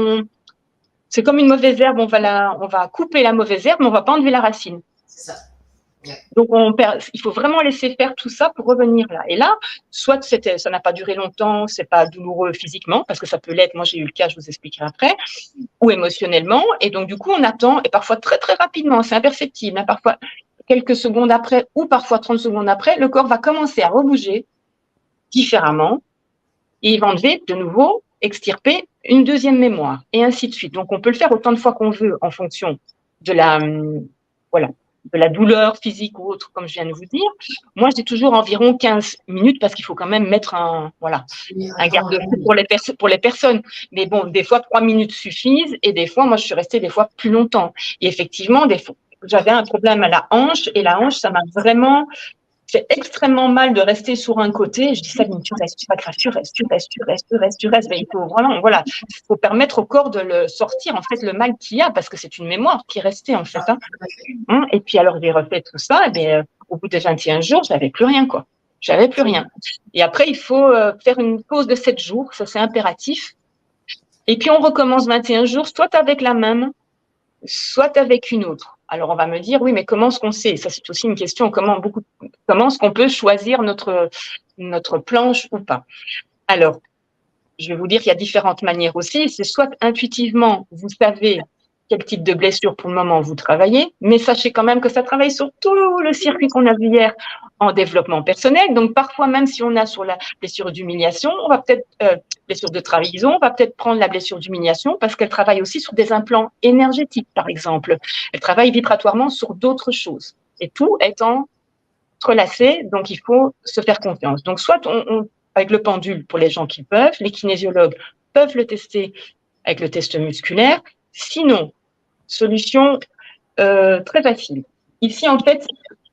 c'est comme une mauvaise herbe, on va couper la mauvaise herbe, mais on va pas enlever la racine. C'est ça. Ouais. Donc, il faut vraiment laisser faire tout ça pour revenir là. Et là, soit ça n'a pas duré longtemps, c'est pas douloureux physiquement, parce que ça peut l'être, moi j'ai eu le cas, je vous expliquerai après, ou émotionnellement. Et donc, du coup, on attend, et parfois très, très rapidement, c'est imperceptible, hein, parfois quelques secondes après, ou parfois 30 secondes après, le corps va commencer à rebouger différemment, et il va enlever de nouveau, extirper une deuxième mémoire, et ainsi de suite. Donc, on peut le faire autant de fois qu'on veut en fonction de de la douleur physique ou autre, comme je viens de vous dire. Moi, j'ai toujours environ 15 minutes parce qu'il faut quand même mettre un garde-fou pour les personnes. Mais bon, des fois, 3 minutes suffisent et des fois, moi, je suis restée des fois plus longtemps. Et effectivement, des fois, j'avais un problème à la hanche et la hanche, ça m'a vraiment fait extrêmement mal de rester sur un côté. Je dis, Sabine, tu restes, c'est pas grave, tu restes. Mais il faut vraiment, il faut permettre au corps de le sortir, en fait, le mal qu'il y a, parce que c'est une mémoire qui est restée, en fait. Et puis, alors, j'ai refait tout ça, et bien, au bout de 21 jours, j'avais plus rien, quoi. J'avais plus rien. Et après, il faut faire une pause de 7 jours, ça, c'est impératif. Et puis, on recommence 21 jours, soit avec la même, soit avec une autre. Alors, on va me dire, oui, mais comment est-ce qu'on sait? Ça, c'est aussi une question, comment est-ce qu'on peut choisir notre planche ou pas? Alors, je vais vous dire qu'il y a différentes manières aussi. C'est soit intuitivement, vous savez quel type de blessure pour le moment vous travaillez, mais sachez quand même que ça travaille sur tout le circuit qu'on a vu hier en développement personnel. Donc, parfois, même si on a sur la blessure d'humiliation, on va peut-être, blessure de trahison, on va peut-être prendre la blessure d'humiliation parce qu'elle travaille aussi sur des implants énergétiques, par exemple. Elle travaille vibratoirement sur d'autres choses. Et tout étant entrelacé, donc il faut se faire confiance. Donc, soit avec le pendule pour les gens qui peuvent, les kinésiologues peuvent le tester avec le test musculaire. Sinon, solution très facile. Ici, en fait,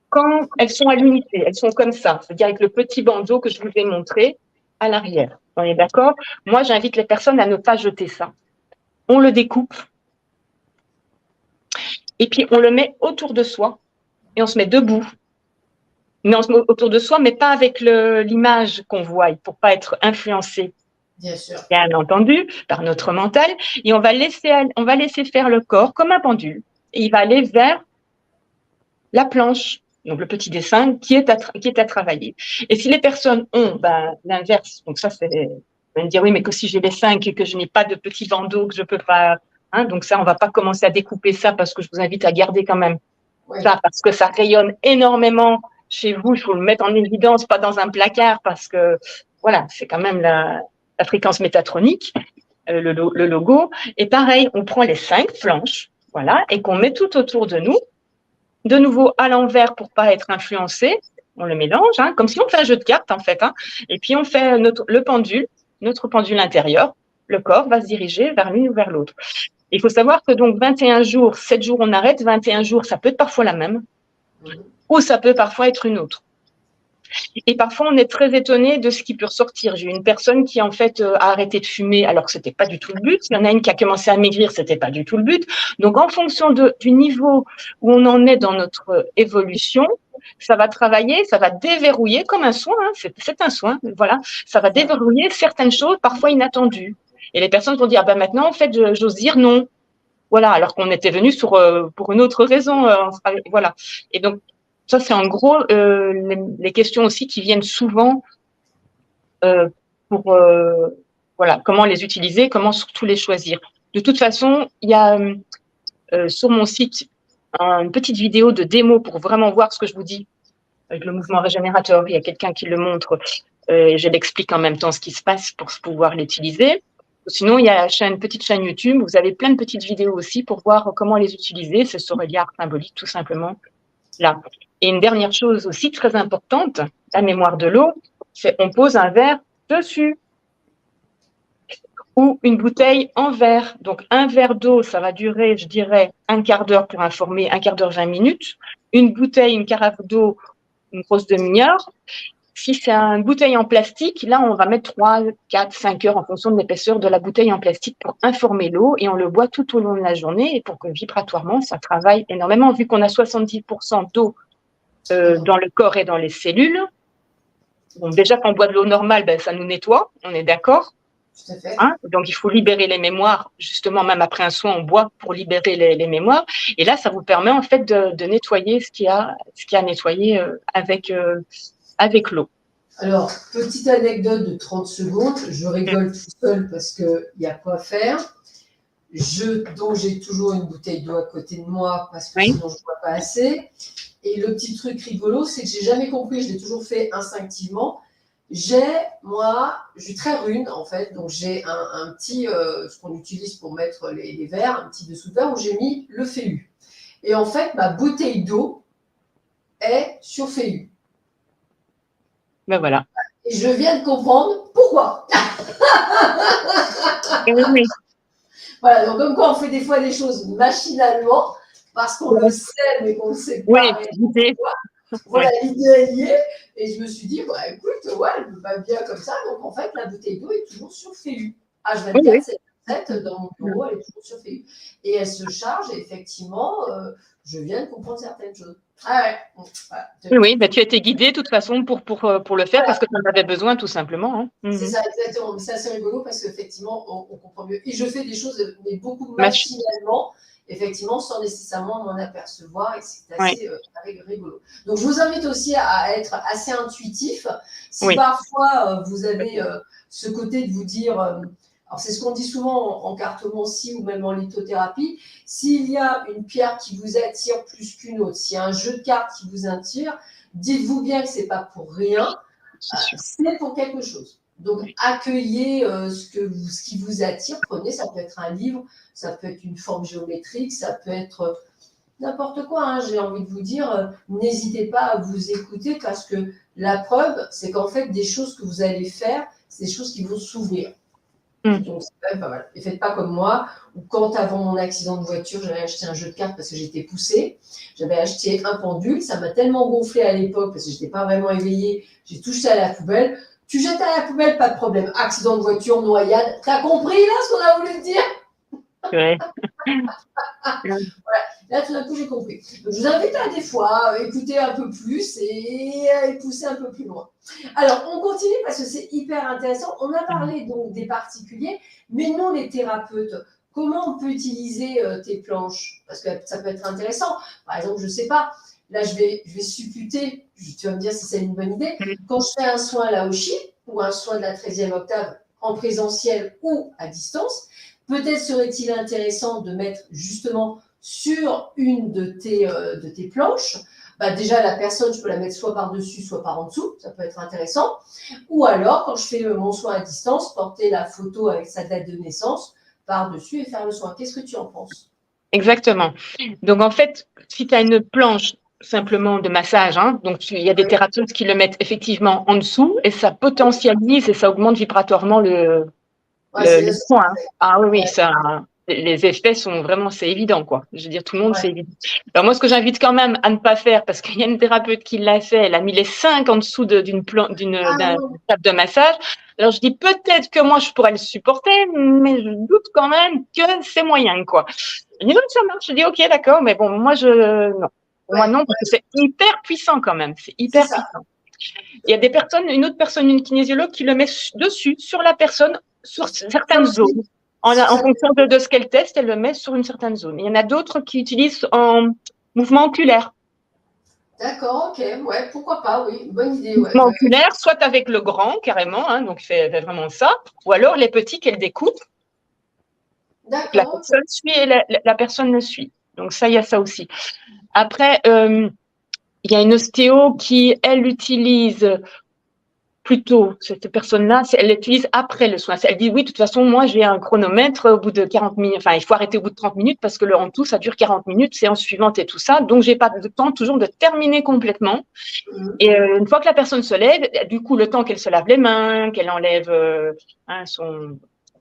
quand elles sont à l'unité, elles sont comme ça, c'est-à-dire avec le petit bandeau que je vous ai montré à l'arrière. On est d'accord? Moi, j'invite les personnes à ne pas jeter ça. On le découpe et puis on le met autour de soi et on se met debout. Mais on se met autour de soi, mais pas avec l'image qu'on voit, pour pas être influencé. Bien sûr. Bien entendu, par notre mental. Et on va laisser faire le corps comme un pendule. il va aller vers la planche, donc le petit dessin qui est à travailler. Et si les personnes ont l'inverse, donc ça c'est, on va me dire oui, mais que si j'ai les 5 et que je n'ai pas de petits bandeaux, que je peux pas, hein, donc ça on va pas commencer à découper ça parce que je vous invite à garder quand même ça parce que ça rayonne énormément chez vous. Il faut le mettre en évidence, pas dans un placard parce que voilà, c'est quand même la fréquence métatronique, le logo. Et pareil, on prend les 5 planches, voilà, et qu'on met tout autour de nous. De nouveau à l'envers pour pas être influencé, on le mélange, hein, comme si on fait un jeu de cartes en fait. Hein, et puis on fait notre pendule intérieur. Le corps va se diriger vers l'une ou vers l'autre. Il faut savoir que donc 21 jours, 7 jours on arrête, 21 jours ça peut être parfois la même, ou ça peut parfois être une autre. Et parfois, on est très étonné de ce qui peut ressortir. J'ai eu une personne qui, en fait, a arrêté de fumer alors que c'était pas du tout le but. Il y en a une qui a commencé à maigrir, c'était pas du tout le but. Donc, en fonction du niveau où on en est dans notre évolution, ça va travailler, ça va déverrouiller comme un soin. Hein, c'est un soin, voilà. Ça va déverrouiller certaines choses, parfois inattendues. Et les personnes vont dire, ah ben maintenant, en fait, j'ose dire non. Voilà, alors qu'on était venu pour une autre raison. Voilà. Et donc, ça, c'est en gros les questions aussi qui viennent souvent pour voilà, comment les utiliser, comment surtout les choisir. De toute façon, il y a sur mon site une petite vidéo de démo pour vraiment voir ce que je vous dis avec le mouvement régénérateur. Il y a quelqu'un qui le montre et je l'explique en même temps ce qui se passe pour pouvoir l'utiliser. Sinon, il y a une petite chaîne YouTube. Vous avez plein de petites vidéos aussi pour voir comment les utiliser. C'est sur Eliar symbolique, tout simplement. Là. Et une dernière chose aussi très importante, la mémoire de l'eau, c'est on pose un verre dessus ou une bouteille en verre. Donc, un verre d'eau, ça va durer, je dirais, un quart d'heure pour informer, un quart d'heure, 20 minutes. Une bouteille, une carafe d'eau, une grosse demi-heure. Si c'est une bouteille en plastique, là, on va mettre 3, 4, 5 heures en fonction de l'épaisseur de la bouteille en plastique pour informer l'eau et on le boit tout au long de la journée et pour que vibratoirement, ça travaille énormément vu qu'on a 70% d'eau dans le corps et dans les cellules. Donc déjà, quand on boit de l'eau normale, ben, ça nous nettoie, on est d'accord. Tout à fait. Hein, donc, il faut libérer les mémoires. Justement, même après un soin, on boit pour libérer les mémoires. Et là, ça vous permet en fait de nettoyer ce qu'il y a à nettoyer avec l'eau. Alors, petite anecdote de 30 secondes. Je rigole tout seul parce qu'il y a quoi faire. Donc, j'ai toujours une bouteille d'eau à côté de moi parce que sinon, je ne bois pas assez. Et le petit truc rigolo, c'est que j'ai jamais compris, je l'ai toujours fait instinctivement. Je suis très rune en fait, donc j'ai un petit, ce qu'on utilise pour mettre les verres, un petit dessous de verre où j'ai mis le feu. Et en fait, ma bouteille d'eau est sur feu. Ben voilà. Et je viens de comprendre pourquoi. Oui. Voilà, donc comme quoi on fait des fois des choses machinalement, parce qu'on le sait, mais qu'on ne sait pas. Oui, l'idée. Voilà, l'idée est liée. Et je me suis dit, bah, écoute, ouais, elle me va bien comme ça. Donc, en fait, la bouteille d'eau est toujours sur FEU. H24, c'est la dans mon bureau, elle est toujours sur FEU. Et elle se charge, et effectivement, je viens de comprendre certaines choses. Ah ouais. Voilà. Oui, bah, tu as été guidée de toute façon pour le faire parce que tu en avais besoin, tout simplement. Hein. C'est ça, exactement. Mais c'est assez rigolo parce qu'effectivement, on comprend mieux. Et je fais des choses, mais beaucoup machinalement. Effectivement, sans nécessairement m'en apercevoir, et c'est assez rigolo. Donc, je vous invite aussi à être assez intuitif. Si parfois vous avez ce côté de vous dire, alors c'est ce qu'on dit souvent en cartomancie ou même en lithothérapie, s'il y a une pierre qui vous attire plus qu'une autre, s'il y a un jeu de cartes qui vous attire, dites-vous bien que c'est pas pour rien, c'est pour quelque chose. Donc, accueillez ce qui vous attire, prenez, ça peut être un livre, ça peut être une forme géométrique, ça peut être n'importe quoi. Hein, j'ai envie de vous dire, n'hésitez pas à vous écouter parce que la preuve, c'est qu'en fait, des choses que vous allez faire, c'est des choses qui vont s'ouvrir. Donc, c'est quand même pas mal. Et faites pas comme moi, où quand avant mon accident de voiture, j'avais acheté un jeu de cartes parce que j'étais poussée. J'avais acheté un pendule, ça m'a tellement gonflé à l'époque parce que je n'étais pas vraiment éveillée, j'ai tout jeté à la poubelle. Tu jettes à la poubelle, pas de problème. Accident de voiture, noyade. T'as compris là ce qu'on a voulu dire? Ouais. Voilà. Là, tout d'un coup, j'ai compris. Donc, je vous invite à des fois écouter un peu plus et pousser un peu plus loin. Alors, on continue parce que c'est hyper intéressant. On a parlé donc des particuliers, mais nous, les thérapeutes, comment on peut utiliser tes planches? Parce que ça peut être intéressant. Par exemple, je ne sais pas, là je vais supputer, tu vas me dire si c'est une bonne idée, quand je fais un soin Laoshi ou un soin de la 13e octave en présentiel ou à distance, peut-être serait-il intéressant de mettre justement sur une de tes planches, bah déjà la personne, je peux la mettre soit par-dessus, soit par en dessous, ça peut être intéressant. Ou alors, quand je fais mon soin à distance, porter la photo avec sa date de naissance par-dessus et faire le soin. Qu'est-ce que tu en penses? Exactement. Donc, en fait, si tu as une planche simplement de massage, hein, donc il y a des thérapeutes qui le mettent effectivement en dessous et ça potentialise et ça augmente vibratoirement le soin. Ah oui, oui, ça, les effets sont vraiment, c'est évident, quoi. Je veux dire, tout le monde, c'est évident. Alors moi, ce que j'invite quand même à ne pas faire, parce qu'il y a une thérapeute qui l'a fait, elle a mis les 5 en dessous d'une table de massage. Alors je dis peut-être que moi, je pourrais le supporter, mais je doute quand même que c'est moyen, quoi. Je dis non, ça marche. Je dis ok, d'accord, mais bon, moi, non. Moi, non, parce que c'est hyper puissant quand même. C'est hyper puissant. Il y a des personnes, une autre personne, une kinésiologue, qui le met dessus, sur la personne, sur certaines zones. En fonction de ce qu'elle teste, elle le met sur une certaine zone. Il y en a d'autres qui utilisent en mouvement oculaire. D'accord, ok, ouais, pourquoi pas, oui, bonne idée. Mouvement oculaire, soit avec le grand, carrément, hein, donc fait vraiment ça, ou alors les petits qu'elle découpe. La personne suit et la personne le suit. Donc ça, il y a ça aussi. Après, il y a une ostéo qui, elle, utilise plutôt, cette personne-là, elle l'utilise après le soin. Elle dit, oui, de toute façon, moi, j'ai un chronomètre au bout de 40 minutes. Enfin, il faut arrêter au bout de 30 minutes parce que en tout, ça dure 40 minutes, séance suivante et tout ça. Donc, j'ai pas de temps toujours de terminer complètement. Et une fois que la personne se lève, du coup, le temps qu'elle se lave les mains, qu'elle enlève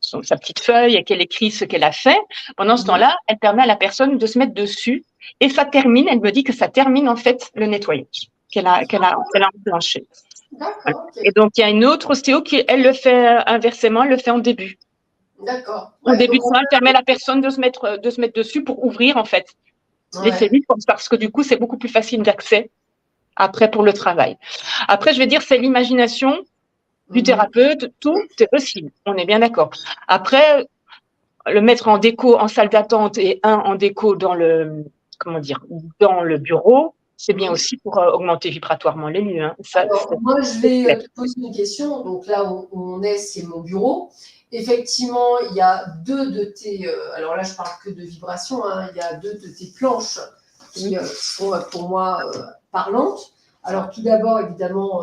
sa petite feuille et qu'elle écrit ce qu'elle a fait, pendant ce temps-là, elle permet à la personne de se mettre dessus. Et ça termine, elle me dit que ça termine, en fait, le nettoyage qu'elle a enclenché. D'accord. Et donc, il y a une autre ostéo qui, elle, le fait inversement, elle le fait en début. D'accord. Au début de soin, elle permet à la personne de se mettre dessus pour ouvrir, en fait, les cellules, parce que du coup, c'est beaucoup plus facile d'accès après pour le travail. Après, je vais dire, c'est l'imagination du thérapeute, tout est possible. On est bien d'accord. Après, le mettre en déco en salle d'attente et un en déco dans dans le bureau, c'est bien aussi pour augmenter vibratoirement les lieux. Hein. Alors, moi, je vais te poser une question. Donc là où on est, c'est mon bureau. Effectivement, il y a deux de tes. Alors là, je parle que de vibrations. Hein, il y a deux de tes planches qui sont pour moi parlantes. Alors, tout d'abord, évidemment,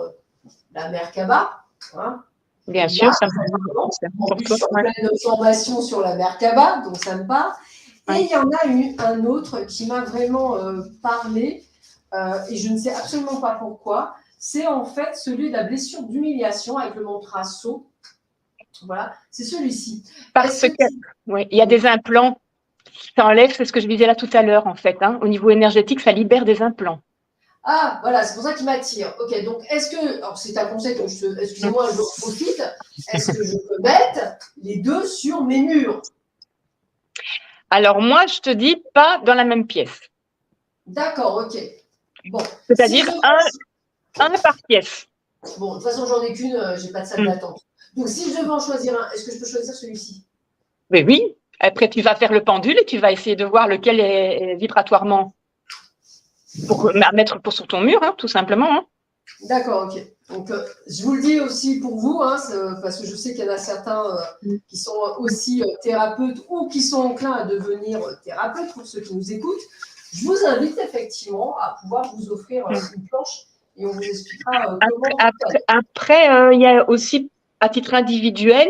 la Merkaba. Hein, bien sûr, ça en plus, je suis en pleine formation sur la Merkaba, donc ça me parle. Et il y en a un autre qui m'a vraiment parlé. Et je ne sais absolument pas pourquoi, c'est en fait celui de la blessure d'humiliation avec le mantra So. Voilà, c'est celui-ci. Parce que, oui, il y a des implants, ça enlève, c'est ce que je disais là tout à l'heure, en fait. Hein. Au niveau énergétique, ça libère des implants. Ah, voilà, c'est pour ça qu'il m'attire. Ok, donc est-ce que, alors c'est un conseil, donc excusez-moi, je profite, est-ce que je peux mettre les deux sur mes murs? Alors moi, je te dis pas dans la même pièce. D'accord, ok. Bon. C'est-à-dire un par pièce. Bon, de toute façon, j'en ai qu'une, j'ai pas de salle d'attente. Donc, si je devais en choisir un, est-ce que je peux choisir celui-ci? Mais oui. Après, tu vas faire le pendule et tu vas essayer de voir lequel est vibratoirement pour mettre sur ton mur, hein, tout simplement. Hein. D'accord, ok. Donc, je vous le dis aussi pour vous, hein, parce que je sais qu'il y en a certains qui sont aussi thérapeutes ou qui sont enclins à devenir thérapeutes, pour ceux qui nous écoutent. Je vous invite effectivement à pouvoir vous offrir une planche et on vous expliquera comment. Après, il y a aussi, à titre individuel,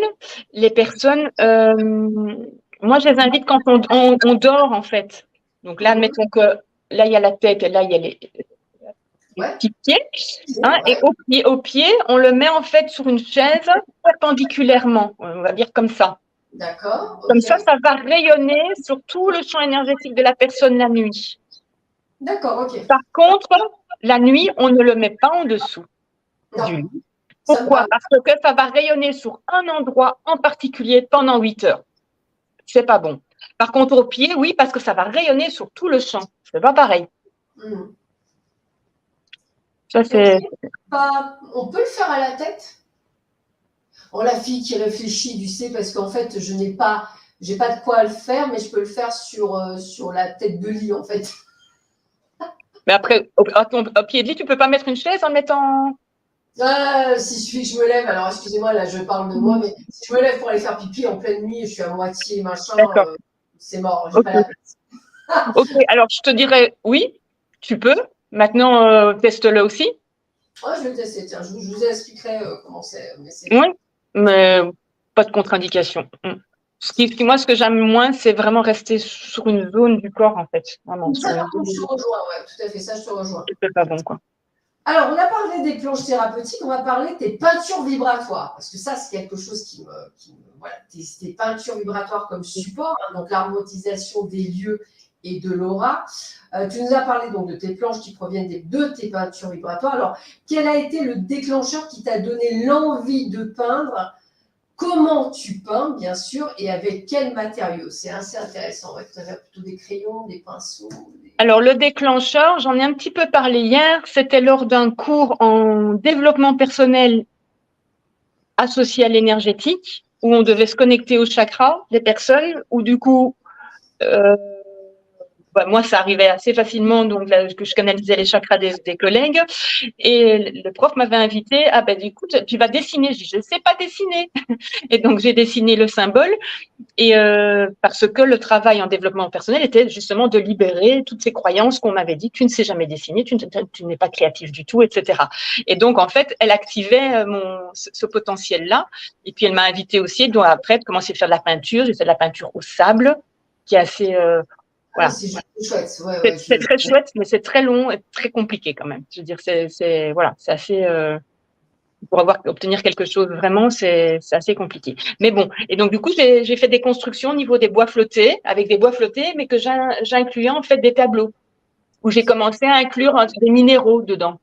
les personnes, moi je les invite quand on dort en fait. Donc là, admettons que là, il y a la tête et là, il y a les petits pieds. Hein, et au pied, on le met en fait sur une chaise perpendiculairement, on va dire comme ça. D'accord. Comme ça va rayonner sur tout le champ énergétique de la personne la nuit. D'accord, ok. Par contre, la nuit, on ne le met pas en dessous du lit. Pourquoi? Parce que ça va rayonner sur un endroit en particulier pendant 8 heures. C'est pas bon. Par contre, au pied, oui, parce que ça va rayonner sur tout le champ. C'est pas pareil. Ça, c'est. On peut le faire à la tête? Oh, la fille qui réfléchit, tu sais, parce qu'en fait, je n'ai pas j'ai pas de quoi le faire, mais je peux le faire sur la tête de lit en fait. Mais après, au pied de lit, tu peux pas mettre une chaise en le mettant. Si je suffit que je me lève, alors excusez-moi, là je parle de moi, mais si je me lève pour aller faire pipi en pleine nuit, je suis à moitié machin, D'accord. c'est mort, j'ai Ok. pas la place. Ok. Alors, je te dirais oui, tu peux. Maintenant, teste-le aussi. Ouais, je vais tester, tiens, je vous expliquerai comment c'est. Mais c'est Oui, mais pas de contre-indication. Moi, ce que j'aime moins, c'est vraiment rester sur une zone du corps, en fait. Vraiment, sur ça, une par contre, je te zone. rejoins, ouais, tout à fait, ça, je te rejoins. C'est pas bon, quoi. Alors, on a parlé des planches thérapeutiques, on va parler des peintures vibratoires, parce que ça, c'est quelque chose voilà, des peintures vibratoires comme support, hein, donc l'harmonisation des lieux et de l'aura. Tu nous as parlé donc de tes planches qui proviennent de tes peintures vibratoires. Alors, quel a été le déclencheur qui t'a donné l'envie de peindre? Comment tu peins, bien sûr, et avec quels matériaux? C'est assez intéressant. Ouais, tu as plutôt des crayons, des pinceaux. Alors, le déclencheur, j'en ai un petit peu parlé hier. C'était lors d'un cours en développement personnel associé à l'énergétique, où on devait se connecter au chakra des personnes, où du coup, moi, ça arrivait assez facilement, donc là, que je canalisais les chakras des collègues. Et le prof m'avait invité, écoute, tu vas dessiner. Je dis, je ne sais pas dessiner. Et donc, j'ai dessiné le symbole. Et parce que le travail en développement personnel était justement de libérer toutes ces croyances qu'on m'avait dit, tu ne sais jamais dessiner, tu n'es pas créatif du tout, etc. Et donc, en fait, elle activait ce potentiel-là. Et puis, elle m'a invité aussi, donc après, de commencer à faire de la peinture. J'ai fait de la peinture au sable, qui est assez... Ah, voilà. c'est chouette. Ouais, C'est très chouette, mais c'est très long et très compliqué quand même. Je veux dire, c'est assez... pour obtenir quelque chose vraiment, c'est assez compliqué. Mais bon, et donc du coup, j'ai fait des constructions au niveau des bois flottés, avec des bois flottés, mais que j'incluais en fait des tableaux, où j'ai commencé à inclure des minéraux dedans.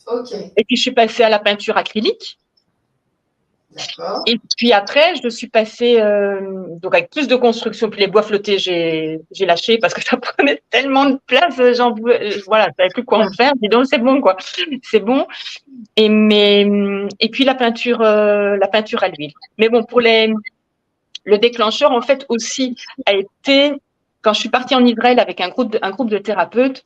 Ok. Et puis je suis passée à la peinture acrylique. D'accord. Et puis après, je suis passée donc avec plus de construction. Puis les bois flottés, j'ai lâché parce que ça prenait tellement de place. Voilà, je savais plus quoi en faire. Dis donc, c'est bon quoi, c'est bon. Et puis la peinture à l'huile. Mais bon, pour le déclencheur en fait aussi a été quand je suis partie en Israël avec un groupe de thérapeutes.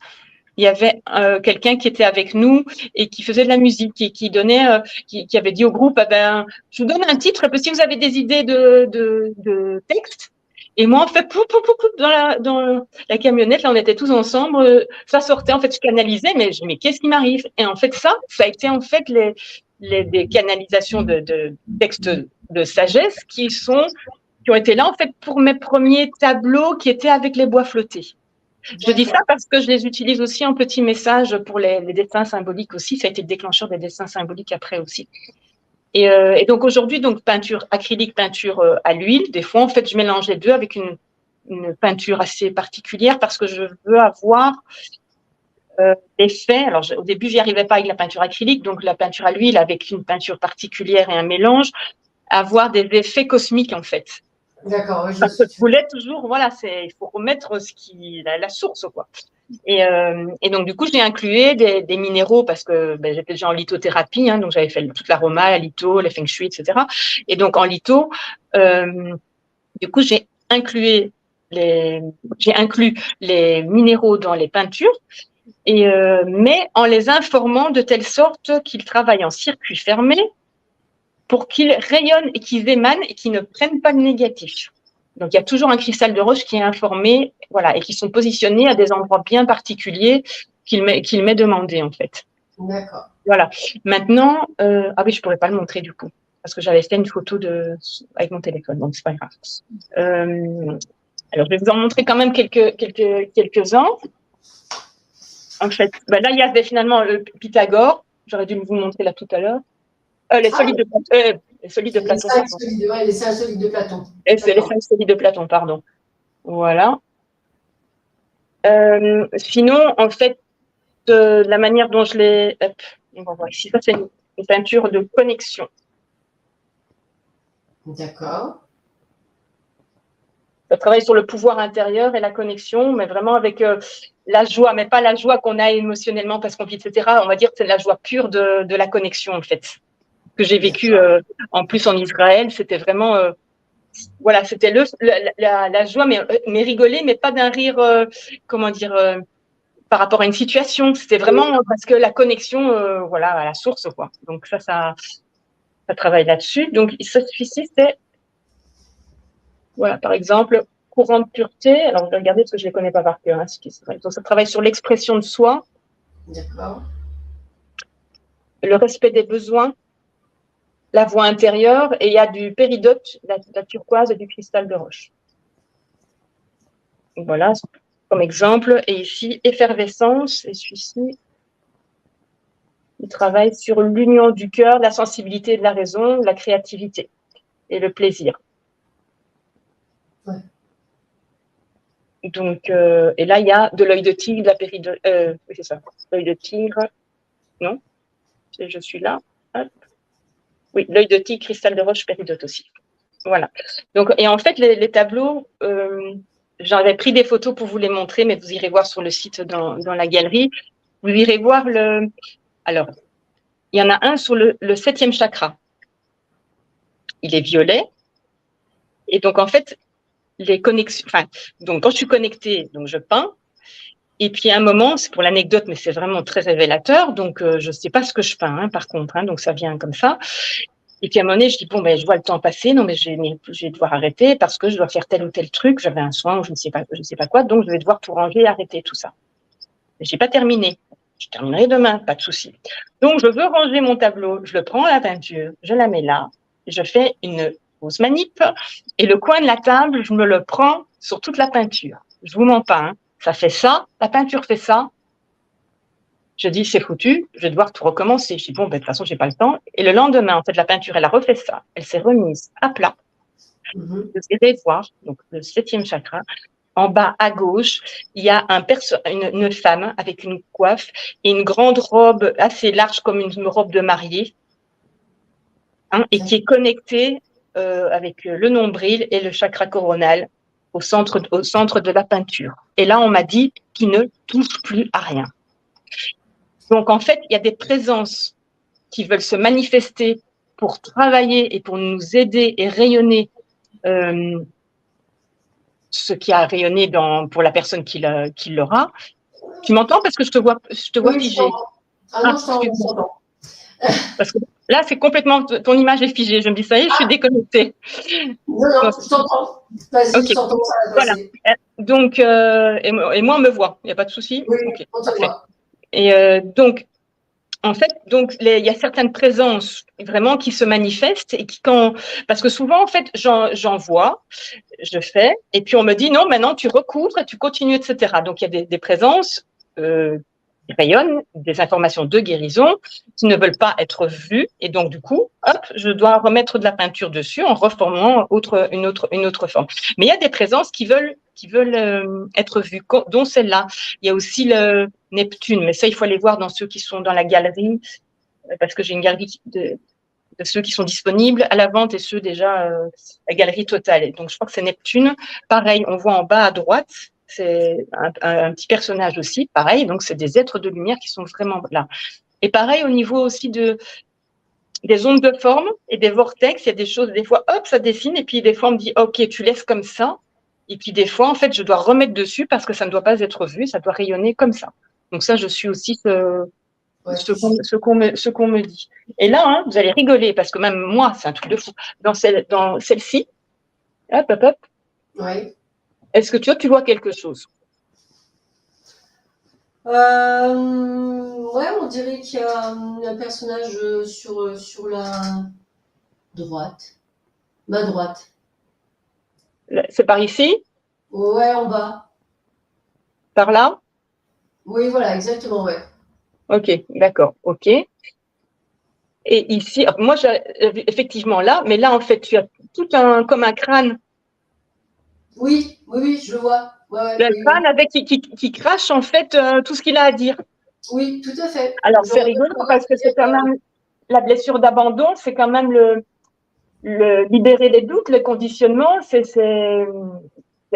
Il y avait quelqu'un qui était avec nous et qui faisait de la musique et qui donnait, qui avait dit au groupe, je vous donne un titre, parce que si vous avez des idées de texte. Et moi, en fait, dans la camionnette, là, on était tous ensemble, ça sortait, en fait, je canalisais, mais je dis, mais qu'est-ce qui m'arrive? Et en fait, ça a été, en fait, des canalisations de textes de sagesse qui ont été là, en fait, pour mes premiers tableaux qui étaient avec les bois flottés. Je dis ça parce que je les utilise aussi en petits messages pour les dessins symboliques aussi. Ça a été le déclencheur des dessins symboliques après aussi. Et donc aujourd'hui, donc peinture acrylique, peinture à l'huile. Des fois, en fait, je mélange les deux avec une peinture assez particulière parce que je veux avoir l'effet. Alors au début, j'y arrivais pas avec la peinture acrylique, donc la peinture à l'huile avec une peinture particulière et un mélange, avoir des effets cosmiques en fait. D'accord. Oui, Parce que je voulais toujours, voilà, il faut remettre la source, quoi. Et donc, du coup, j'ai inclus des minéraux parce que j'étais déjà en lithothérapie, hein, donc j'avais fait toute l'aroma, la litho, les feng shui, etc. Et donc, en litho, du coup, j'ai inclus les minéraux dans les peintures, mais en les informant de telle sorte qu'ils travaillent en circuit fermé pour qu'ils rayonnent et qu'ils émanent et qu'ils ne prennent pas le négatif. Donc, il y a toujours un cristal de roche qui est informé, voilà, et qui sont positionnés à des endroits bien particuliers qu'il m'est demandé, en fait. D'accord. Voilà. Maintenant, ah oui, je pourrais pas le montrer du coup, parce que j'avais fait une photo avec mon téléphone, donc c'est pas grave. Alors, je vais vous en montrer quand même quelques-uns. En fait, là, il y a finalement le Pythagore. J'aurais dû vous montrer là tout à l'heure. Les solides de Platon. Les solides de Platon. Les 5 solides de Platon. C'est les 5 solides de Platon, pardon. Voilà. Sinon, en fait, de la manière dont je l'ai... On va voir ici. Ça, c'est une peinture de connexion. D'accord. Je travaille sur le pouvoir intérieur et la connexion, mais vraiment avec la joie, mais pas la joie qu'on a émotionnellement parce qu'on vit, etc. On va dire que c'est la joie pure de la connexion, en fait. Que j'ai vécu en plus en Israël, c'était vraiment... voilà, c'était la joie, mais rigoler, mais pas d'un rire, comment dire, par rapport à une situation. C'était vraiment parce que la connexion, voilà, à la source, quoi. Donc ça travaille là-dessus. Donc celui-ci, c'est, voilà, par exemple, courant de pureté. Alors, je vais regarder parce que je ne les connais pas par cœur. Hein, donc, ça travaille sur l'expression de soi. D'accord. Le respect des besoins, la voix intérieure, et il y a du péridote, la turquoise et du cristal de roche. Donc, voilà, comme exemple. Et ici, effervescence, et celui-ci, il travaille sur l'union du cœur, la sensibilité de la raison, la créativité et le plaisir. Ouais. Donc, et là, il y a de l'œil de tigre, de la péridote, oui, c'est ça, l'œil de tigre, non, je suis là, hop. Oui, l'œil de tigre, cristal de roche, péridote aussi. Voilà. Donc, et en fait, les tableaux, j'avais pris des photos pour vous les montrer, mais vous irez voir sur le site dans la galerie. Vous irez voir alors, il y en a un sur le 7e chakra. Il est violet. Et donc, en fait, les connexions, enfin, donc, quand je suis connectée, donc je peins. Et puis, à un moment, c'est pour l'anecdote, mais c'est vraiment très révélateur. Donc, je ne sais pas ce que je peins, hein, par contre. Hein, donc, ça vient comme ça. Et puis à un moment donné, je dis, bon, ben, je vois le temps passer, non, mais je vais devoir arrêter parce que je dois faire tel ou tel truc, j'avais un soin ou je ne sais pas quoi, donc je vais devoir tout ranger et arrêter tout ça. Je n'ai pas terminé. Je terminerai demain, pas de souci. Donc, je veux ranger mon tableau, je le prends à la peinture, je la mets là, je fais une pause manip et le coin de la table, je me le prends sur toute la peinture. Je vous mens pas, hein. Ça fait ça, la peinture fait ça. Je dis, c'est foutu, je vais devoir tout recommencer. Je dis, bon, ben, de toute façon, j'ai pas le temps. Et le lendemain, en fait, la peinture, elle a refait ça. Elle s'est remise à plat. Vous irez voir, donc, le 7e chakra. En bas à gauche, il y a une femme avec une coiffe et une grande robe assez large comme une robe de mariée, hein, et qui est connectée avec le nombril et le chakra coronal au centre de la peinture. Et là, on m'a dit qu'il ne touche plus à rien. Donc, en fait, il y a des présences qui veulent se manifester pour travailler et pour nous aider et rayonner ce qui a rayonné pour la personne qui l'aura. Tu m'entends parce que je te vois Oui, figé. Ah non, je t'entends. Parce que là, c'est complètement, ton image est figée. Je me dis, ça y est, je suis déconnectée. Non, je t'entends. Vas-y, okay. Je t'entends, ça va passer. Voilà. Donc, et moi, on me voit. Il n'y a pas de souci. Oui, okay, on te voit. Et donc, en fait, il y a certaines présences vraiment qui se manifestent et parce que souvent, en fait, j'en vois, je fais, et puis on me dit non, maintenant tu recouvres et tu continues, etc. Donc il y a des présences qui rayonnent, des informations de guérison qui ne veulent pas être vues, et donc du coup, hop, je dois remettre de la peinture dessus en reformant une autre forme. Mais il y a des présences qui veulent être vues, dont celle-là. Il y a aussi le Neptune, mais ça, il faut aller voir dans ceux qui sont dans la galerie, parce que j'ai une galerie de ceux qui sont disponibles à la vente et ceux déjà la galerie totale. Et donc, je crois que c'est Neptune. Pareil, on voit en bas à droite, c'est un petit personnage aussi, pareil. Donc, c'est des êtres de lumière qui sont vraiment là. Et pareil, au niveau aussi des ondes de forme et des vortex, il y a des choses, des fois, hop, ça dessine, et puis des fois, on me dit, OK, tu laisses comme ça. Et puis, des fois, en fait, je dois remettre dessus parce que ça ne doit pas être vu, ça doit rayonner comme ça. Donc, ça, je suis aussi ce qu'on me dit. Et là, hein, vous allez rigoler parce que même moi, c'est un truc de fou. Dans celle-ci, hop, hop, hop. Oui. Est-ce que tu vois quelque chose? Ouais, on dirait qu'il y a un personnage sur la droite. Ma droite. C'est par ici? Ouais, en bas. Par là? Oui, voilà, exactement, ouais. Ok, d'accord, ok. Et ici, moi, effectivement là, mais là, en fait, tu as tout comme un crâne. Oui, je le vois. Ouais, le crâne avec qui crache, en fait, tout ce qu'il a à dire. Oui, tout à fait. Alors, c'est rigolo parce que c'est quand même la blessure d'abandon, c'est quand même le libérer les doutes, les conditionnements, c'est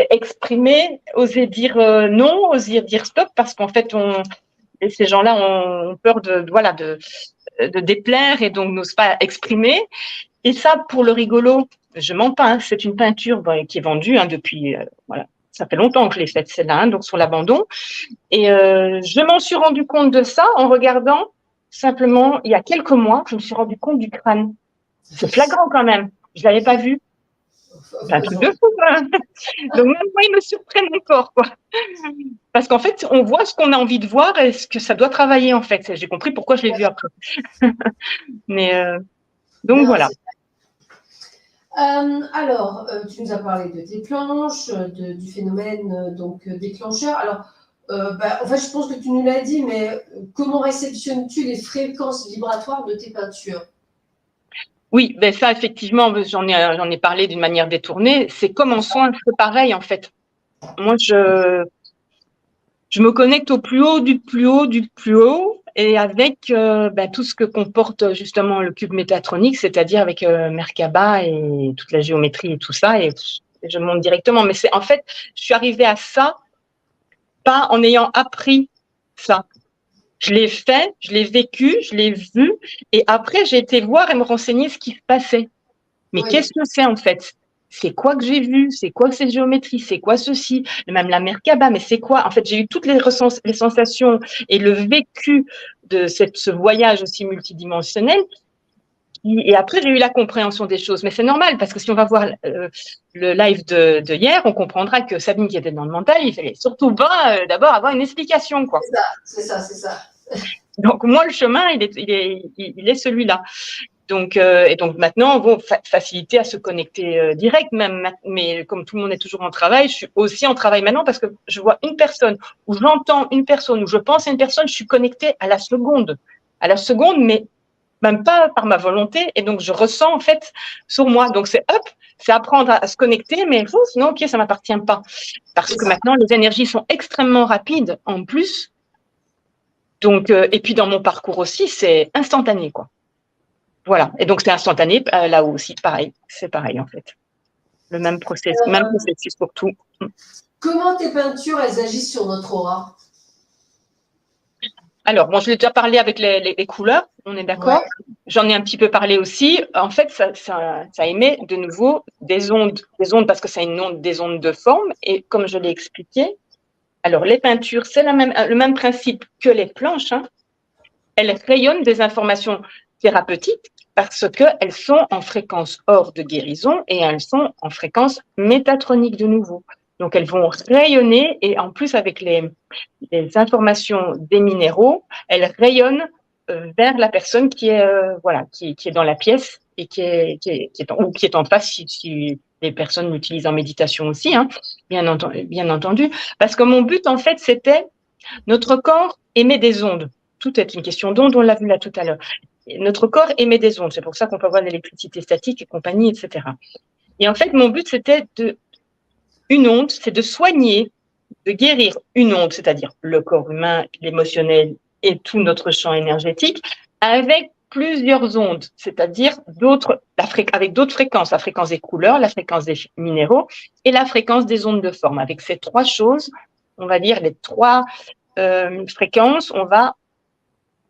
exprimer, oser dire non, oser dire stop, parce qu'en fait, ces gens-là ont peur de déplaire et donc n'osent pas exprimer. Et ça, pour le rigolo, je mens pas, hein, c'est une peinture qui est vendue depuis, voilà, ça fait longtemps que je l'ai faite celle-là, hein, donc sur l'abandon. Et je m'en suis rendu compte de ça en regardant simplement, il y a quelques mois, je me suis rendu compte du crâne. C'est flagrant quand même, je l'avais pas vu. C'est un truc de fou, quoi. Donc même moi, ils me surprennent encore, quoi. Parce qu'en fait, on voit ce qu'on a envie de voir et ce que ça doit travailler, en fait. J'ai compris pourquoi je l'ai vu après. Mais donc Non, voilà. alors, tu nous as parlé de tes planches, du phénomène déclencheur. Alors, en fait, je pense que tu nous l'as dit, mais comment réceptionnes-tu les fréquences vibratoires de tes peintures? Oui, ben ça, effectivement, j'en ai parlé d'une manière détournée. C'est comme en soin, c'est pareil, en fait. Moi, je me connecte au plus haut du plus haut du plus haut et avec tout ce que comporte justement le cube métatronique, c'est-à-dire avec Merkaba et toute la géométrie et tout ça. Et je monte directement. Mais c'est en fait, je suis arrivée à ça pas en ayant appris ça. Je l'ai fait, je l'ai vécu, je l'ai vu, et après j'ai été voir et me renseigner ce qui se passait. Mais Oui. qu'est-ce que c'est en fait? C'est quoi que j'ai vu? C'est quoi cette géométrie? C'est quoi ceci? Même la Merkaba, mais c'est quoi? En fait, j'ai eu toutes les sensations et le vécu de ce voyage aussi multidimensionnel. Et après, j'ai eu la compréhension des choses. Mais c'est normal, parce que si on va voir le live de hier, on comprendra que Sabine, qui était dans le mental, il fallait surtout pas d'abord avoir une explication, quoi. C'est ça. Donc, moi, le chemin, il est celui-là. Donc, et donc maintenant, bon, facilité à se connecter direct même. Mais comme tout le monde est toujours en travail, je suis aussi en travail maintenant parce que je vois une personne, ou j'entends une personne, ou je pense à une personne, je suis connectée à la seconde, mais même pas par ma volonté. Et donc, je ressens en fait sur moi. Donc, c'est hop, c'est apprendre à se connecter, mais sinon, ok, ça m'appartient pas. Parce que maintenant, les énergies sont extrêmement rapides en plus. Donc, et puis dans mon parcours aussi, c'est instantané, quoi. Voilà. Et donc, c'est instantané, là aussi, pareil. C'est pareil, en fait. Le même processus pour tout. Comment tes peintures, elles agissent sur notre aura? Alors, bon, je l'ai déjà parlé avec les couleurs, on est d'accord. Ouais. J'en ai un petit peu parlé aussi. En fait, ça émet de nouveau des ondes parce que c'est des ondes de forme. Et comme je l'ai expliqué, alors les peintures, c'est le même principe que les planches, hein. Elles rayonnent des informations thérapeutiques parce qu'elles sont en fréquence hors de guérison et elles sont en fréquence métatronique de nouveau. Donc, elles vont rayonner et en plus, avec les informations des minéraux, elles rayonnent vers la personne qui est, qui est dans la pièce et qui est en face si les personnes l'utilisent en méditation aussi, hein, bien entendu. Parce que mon but, en fait, c'était notre corps émet des ondes. Tout est une question d'ondes, on l'a vu là tout à l'heure. Notre corps émet des ondes, c'est pour ça qu'on peut avoir de l'électricité statique et compagnie, etc. Et en fait, mon but, c'était une onde, c'est de soigner, de guérir une onde, c'est-à-dire le corps humain, l'émotionnel et tout notre champ énergétique, avec plusieurs ondes, c'est-à-dire avec d'autres fréquences, la fréquence des couleurs, la fréquence des minéraux et la fréquence des ondes de forme. Avec ces trois choses, on va dire les trois fréquences, on va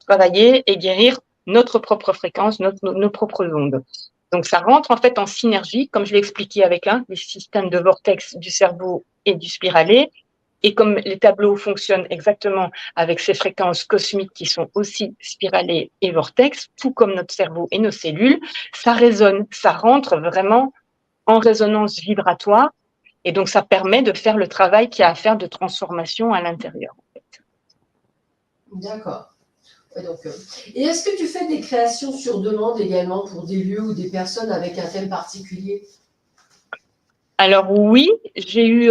travailler et guérir notre propre fréquence, nos propres ondes. Donc, ça rentre en fait en synergie, comme je l'ai expliqué avec les systèmes de vortex du cerveau et du spiralet. Et comme les tableaux fonctionnent exactement avec ces fréquences cosmiques qui sont aussi spiralées et vortex, tout comme notre cerveau et nos cellules, ça résonne, ça rentre vraiment en résonance vibratoire. Et donc, ça permet de faire le travail qu'il y a à faire de transformation à l'intérieur. En fait. D'accord. Et est-ce que tu fais des créations sur demande également pour des lieux ou des personnes avec un thème particulier? Alors oui, j'ai eu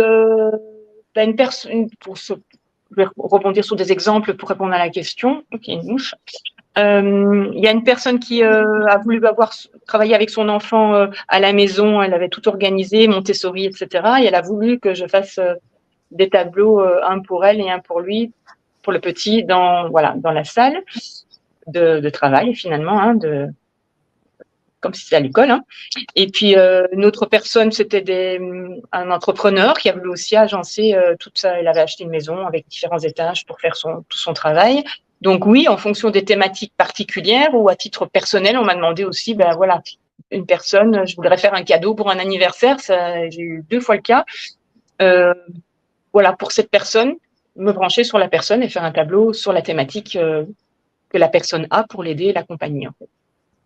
une personne, je vais rebondir sur des exemples pour répondre à la question. Ok, une mouche. Il y a une personne qui a voulu travailler avec son enfant à la maison, elle avait tout organisé, Montessori, etc. Et elle a voulu que je fasse des tableaux, un pour elle et un pour lui, pour le petit, dans la salle de travail finalement, hein, comme si c'était à l'école. Hein. Et puis, une autre personne, c'était un entrepreneur qui a voulu aussi agencer toute ça. Il avait acheté une maison avec différents étages pour faire tout son travail. Donc oui, en fonction des thématiques particulières ou à titre personnel, on m'a demandé aussi, une personne, je voudrais faire un cadeau pour un anniversaire, j'ai eu 2 fois le cas. Voilà, pour cette personne, me brancher sur la personne et faire un tableau sur la thématique que la personne a pour l'aider et l'accompagner. En fait.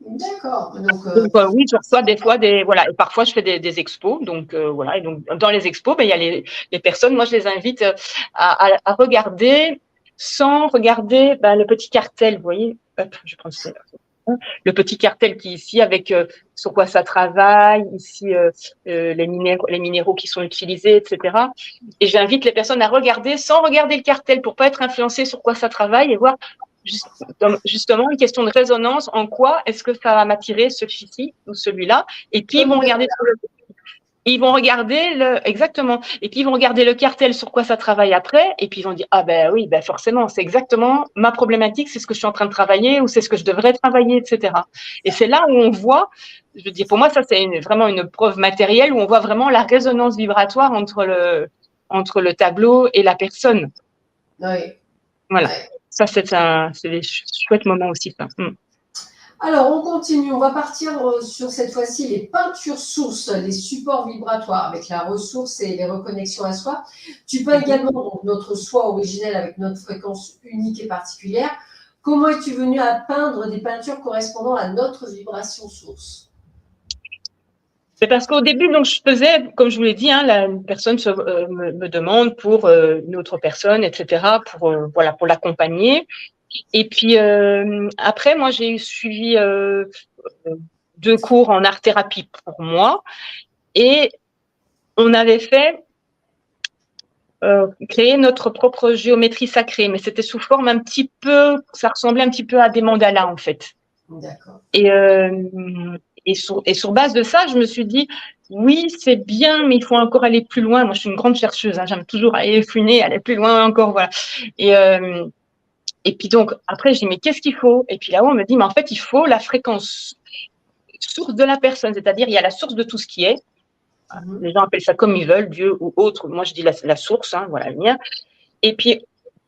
D'accord. Donc oui, je reçois des fois voilà, et parfois je fais des expos. Donc voilà, et donc dans les expos, il y a les personnes. Moi, je les invite à regarder sans regarder le petit cartel. Vous voyez, hop, je prends le petit cartel qui est ici avec sur quoi ça travaille, ici les minéraux qui sont utilisés, etc. Et j'invite les personnes à regarder sans regarder le cartel pour pas être influencées sur quoi ça travaille et voir justement une question de résonance. En quoi est-ce que ça va m'attirer celui-ci ou celui-là? Et puis ils vont regarder exactement. Et puis ils vont regarder le cartel sur quoi ça travaille après. Et puis ils vont dire, ah ben oui, ben forcément, c'est exactement ma problématique, c'est ce que je suis en train de travailler ou c'est ce que je devrais travailler, etc. Et c'est là où on voit, je veux dire, pour moi, ça c'est vraiment une preuve matérielle où on voit vraiment la résonance vibratoire entre le tableau et la personne. Oui. Voilà. Ouais. Ça, c'est des chouettes moments aussi, ça. Alors, on continue. On va partir sur cette fois-ci les peintures sources, les supports vibratoires avec la ressource et les reconnexions à soi. Tu peins également donc, notre soi originel avec notre fréquence unique et particulière. Comment es-tu venu à peindre des peintures correspondant à notre vibration source? C'est parce qu'au début, donc, je faisais, comme je vous l'ai dit, une personne me demande pour une autre personne, etc., pour l'accompagner. Et puis après, moi, j'ai suivi 2 cours en art-thérapie pour moi, et on avait créé notre propre géométrie sacrée, mais c'était sous forme ça ressemblait un petit peu à des mandalas en fait. D'accord. Et sur base de ça, je me suis dit, oui, c'est bien, mais il faut encore aller plus loin. Moi, je suis une grande chercheuse, j'aime toujours aller fouiner, aller plus loin encore, voilà. Et puis donc, après, je dis, mais qu'est-ce qu'il faut? Et puis là-haut, on me dit, mais en fait, il faut la fréquence source de la personne, c'est-à-dire, il y a la source de tout ce qui est. Les gens appellent ça comme ils veulent, Dieu ou autre. Moi, je dis la source, voilà, la lumière. Et puis,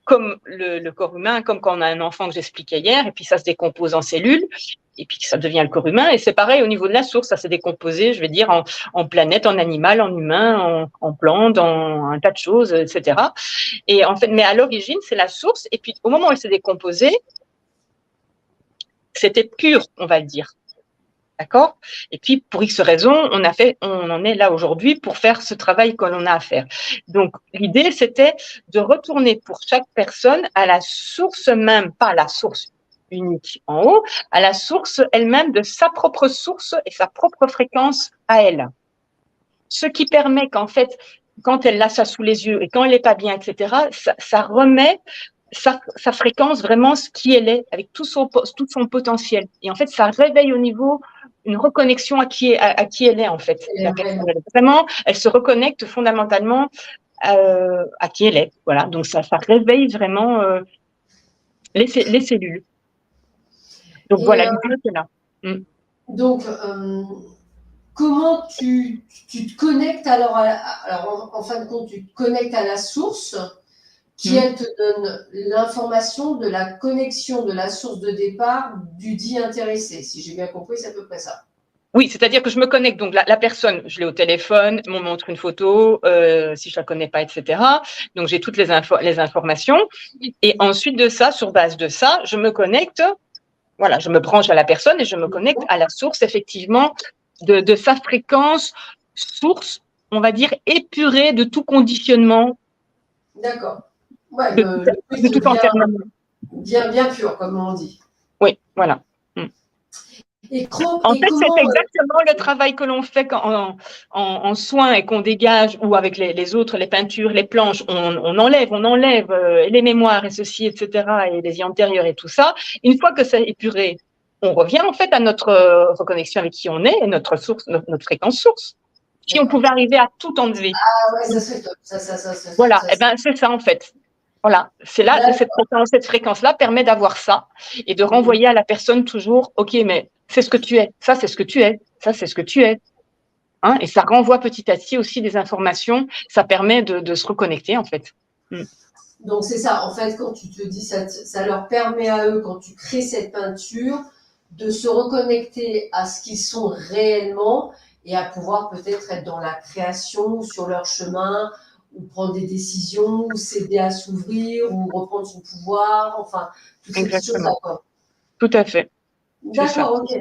comme le corps humain, comme quand on a un enfant que j'expliquais hier, et puis ça se décompose en cellules, et puis ça devient le corps humain. Et c'est pareil au niveau de la source, ça s'est décomposé, je vais dire, en planète, en animal, en humain, en plante, en un tas de choses, etc. Et en fait, mais à l'origine, c'est la source. Et puis, au moment où elle s'est décomposée, c'était pur, on va le dire. D'accord? Et puis, pour X raisons, on en est là aujourd'hui pour faire ce travail que l'on a à faire. Donc, l'idée, c'était de retourner pour chaque personne à la source même, pas à la source unique en haut, à la source elle-même de sa propre source et sa propre fréquence à elle. Ce qui permet qu'en fait, quand elle a ça sous les yeux et quand elle n'est pas bien, etc., ça remet sa fréquence vraiment ce qui elle est, avec tout son potentiel. Et en fait, ça réveille au niveau une reconnexion à qui elle est, en fait. La personne, vraiment, elle se reconnecte fondamentalement à qui elle est. Voilà. Donc, ça réveille vraiment les cellules. Donc, voilà, l'idée, c'est là. Donc, comment tu te connectes alors en fin de compte, tu te connectes à la source qui, elle, te donne l'information de la connexion de la source de départ du dit intéressé. Si j'ai bien compris, c'est à peu près ça. Oui, c'est-à-dire que je me connecte. Donc, la personne, je l'ai au téléphone, on me montre une photo, si je la connais pas, etc. Donc, j'ai toutes les informations. Et ensuite de ça, sur base de ça, je me connecte. Voilà, je me branche à la personne et je me connecte à la source, effectivement, de sa fréquence, source, on va dire, épurée de tout conditionnement. D'accord. Ouais, de tout enfermement. Bien pur, comme on dit. Oui, voilà. En fait, c'est exactement le travail que l'on fait en soins et qu'on dégage, ou avec les autres, les peintures, les planches, on enlève les mémoires et ceci, etc., et les vies antérieures et tout ça. Une fois que c'est épuré, on revient en fait à notre reconnexion avec qui on est et notre source, notre fréquence source. Si on pouvait arriver à tout enlever. Ah ouais, ça serait top. Ça, voilà, et ben c'est ça en fait. Voilà, c'est là, cette fréquence-là permet d'avoir ça et de renvoyer à la personne toujours, ok, mais c'est ce que tu es, ça c'est ce que tu es, ça c'est ce que tu es. Hein, et ça renvoie petit à petit aussi des informations, ça permet de se reconnecter en fait. Donc c'est ça, en fait, quand tu te dis, ça leur permet à eux, quand tu crées cette peinture, de se reconnecter à ce qu'ils sont réellement et à pouvoir peut-être être dans la création, sur leur chemin, ou prendre des décisions, ou s'aider à s'ouvrir, ou reprendre son pouvoir, enfin, toutes ces petites choses-là, Exactement. quoi. Tout à fait. C'est ça. D'accord, ok.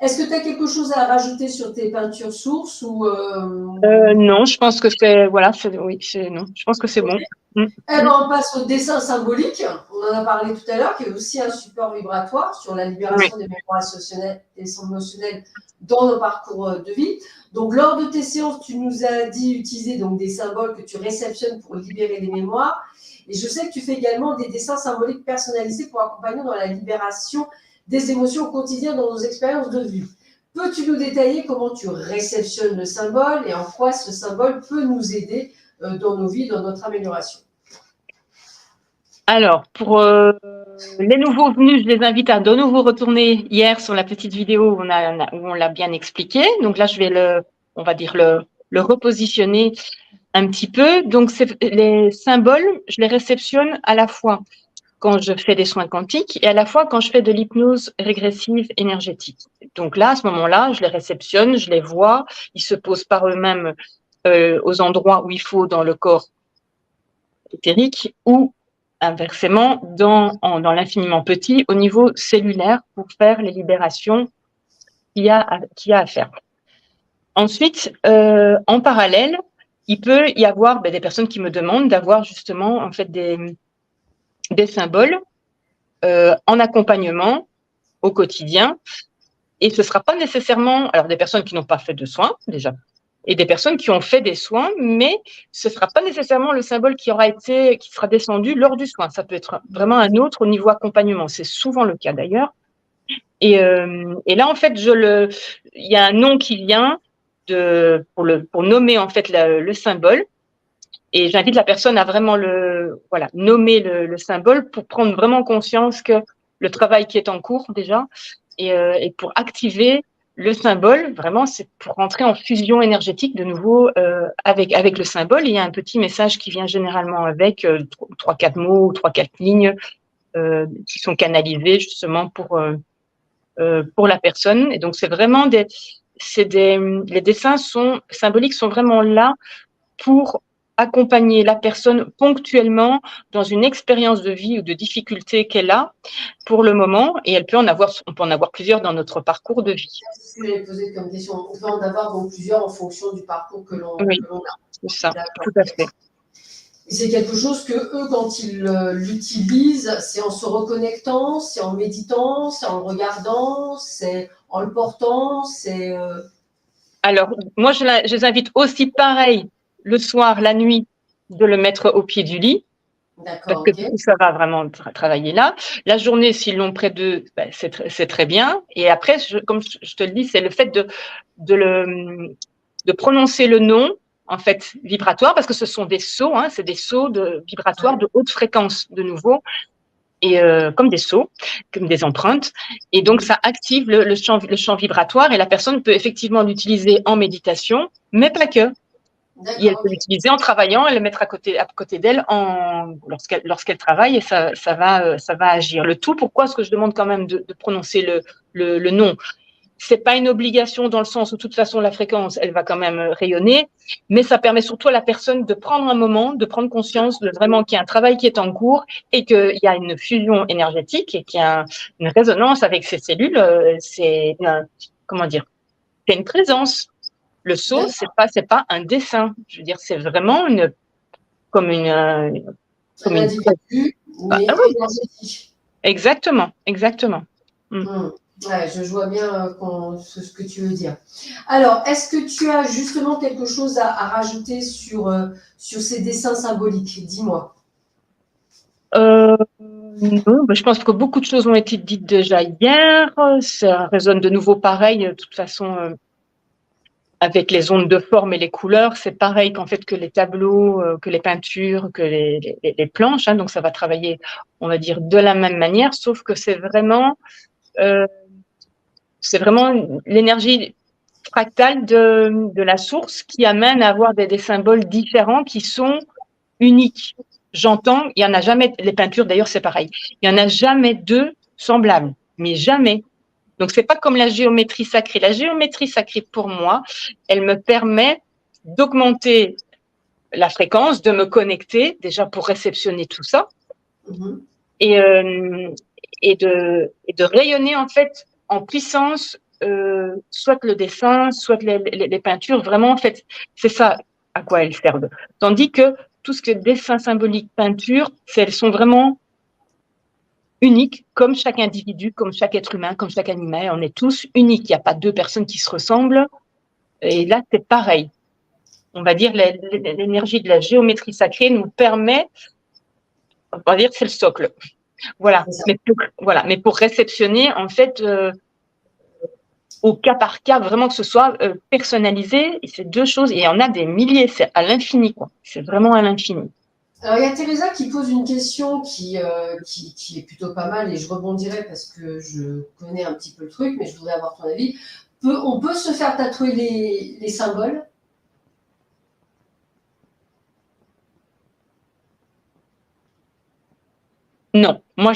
Est-ce que tu as quelque chose à rajouter sur tes peintures sources ou Non, je pense que c'est, voilà, oui, non, je pense que c'est bon. Mm. Eh ben, on passe au dessin symbolique. On en a parlé tout à l'heure, qui est aussi un support vibratoire sur la Oui. libération des mémoires émotionnelles dans nos parcours de vie. Donc, lors de tes séances, tu nous as dit utiliser donc des symboles que tu réceptionnes pour libérer les mémoires. Et je sais que tu fais également des dessins symboliques personnalisés pour accompagner dans la libération des émotions au quotidien dans nos expériences de vie. Peux-tu nous détailler comment tu réceptionnes le symbole et en quoi ce symbole peut nous aider dans nos vies, dans notre amélioration? Alors, pour les nouveaux venus, je les invite à de nouveau retourner hier sur la petite vidéo où on l'a bien expliqué. Donc là, je vais on va dire le repositionner un petit peu. Donc, les symboles, je les réceptionne à la fois quand je fais des soins quantiques et à la fois quand je fais de l'hypnose régressive énergétique. Donc là, à ce moment-là, je les réceptionne, je les vois, ils se posent par eux-mêmes aux endroits où il faut dans le corps éthérique ou inversement dans l'infiniment petit au niveau cellulaire pour faire les libérations qu'il y a à faire. Ensuite, en parallèle, il peut y avoir des personnes qui me demandent d'avoir justement en fait des symboles en accompagnement au quotidien. Et ce ne sera pas nécessairement, alors des personnes qui n'ont pas fait de soins déjà, et des personnes qui ont fait des soins, mais ce ne sera pas nécessairement le symbole qui sera descendu lors du soin. Ça peut être vraiment un autre au niveau accompagnement. C'est souvent le cas d'ailleurs. Et là, en fait, il y a un nom qui vient pour nommer en fait le symbole. Et j'invite la personne à vraiment nommer le symbole pour prendre vraiment conscience que le travail qui est en cours déjà et pour activer le symbole, vraiment, c'est pour rentrer en fusion énergétique de nouveau avec le symbole. Il y a un petit message qui vient généralement avec 3-4 mots, 3-4 lignes qui sont canalisés justement pour la personne. Et donc, c'est vraiment les dessins symboliques sont vraiment là pour accompagner la personne ponctuellement dans une expérience de vie ou de difficulté qu'elle a pour le moment, et on peut en avoir plusieurs dans notre parcours de vie. C'est ce que j'avais posé comme question. On peut en avoir donc plusieurs en fonction du parcours que l'on a. C'est ça, tout à fait. Et c'est quelque chose que eux, quand ils l'utilisent, c'est en se reconnectant, c'est en méditant, c'est en le regardant, c'est en le portant, c'est… Alors, moi, je les invite aussi pareil, le soir, la nuit, de le mettre au pied du lit. Parce que ça va vraiment travailler là. La journée, s'ils l'ont près d'eux, c'est très bien. Et après, comme je te le dis, c'est le fait de prononcer le nom, en fait, vibratoire, parce que ce sont des sauts, c'est des sauts vibratoires de haute fréquence, de nouveau, et comme des sauts, comme des empreintes. Et donc, ça active le champ vibratoire, et la personne peut effectivement l'utiliser en méditation, mais pas que. Et elle peut l'utiliser en travaillant et le mettre à côté d'elle lorsqu'elle travaille, et ça va agir. Le tout, pourquoi est-ce que je demande quand même de prononcer le nom? C'est pas une obligation dans le sens où de toute façon la fréquence, elle va quand même rayonner, mais ça permet surtout à la personne de prendre un moment, de prendre conscience de vraiment qu'il y a un travail qui est en cours et qu'il y a une fusion énergétique et qu'il y a une résonance avec ces cellules. Comment dire? C'est une présence. Le saut, c'est pas un dessin. Je veux dire, c'est vraiment comme une individu, mais énergétique. Exactement. Ouais, je vois bien ce que tu veux dire. Alors, est-ce que tu as justement quelque chose à rajouter sur ces dessins symboliques? Dis-moi. Non, je pense que beaucoup de choses ont été dites déjà hier. Ça résonne de nouveau pareil. De toute façon, avec les ondes de forme et les couleurs, c'est pareil qu'en fait que les tableaux, que les peintures, que les planches. Donc, ça va travailler, on va dire, de la même manière, sauf que c'est vraiment l'énergie fractale de la source qui amène à avoir des symboles différents qui sont uniques. J'entends, il y en a jamais, les peintures d'ailleurs c'est pareil, il y en a jamais deux semblables, mais jamais. Donc, c'est pas comme la géométrie sacrée. La géométrie sacrée, pour moi, elle me permet d'augmenter la fréquence, de me connecter, déjà pour réceptionner tout ça, et, et de rayonner, en fait, en puissance, soit le dessin, soit les peintures. Vraiment, en fait, c'est ça à quoi elles servent. Tandis que tout ce que dessin symbolique, peinture, elles sont vraiment uniques, comme chaque individu, comme chaque être humain, comme chaque animal. On est tous uniques. Il n'y a pas deux personnes qui se ressemblent. Et là, c'est pareil. On va dire l'énergie de la géométrie sacrée nous permet, on va dire, c'est le socle. Voilà. Mais pour réceptionner, en fait, au cas par cas, vraiment que ce soit personnalisé, c'est deux choses. Et il y en a des milliers, c'est à l'infini, quoi. C'est vraiment à l'infini. Alors, il y a Teresa qui pose une question qui est plutôt pas mal et je rebondirai parce que je connais un petit peu le truc, mais je voudrais avoir ton avis. On peut se faire tatouer les symboles? Non. Moi,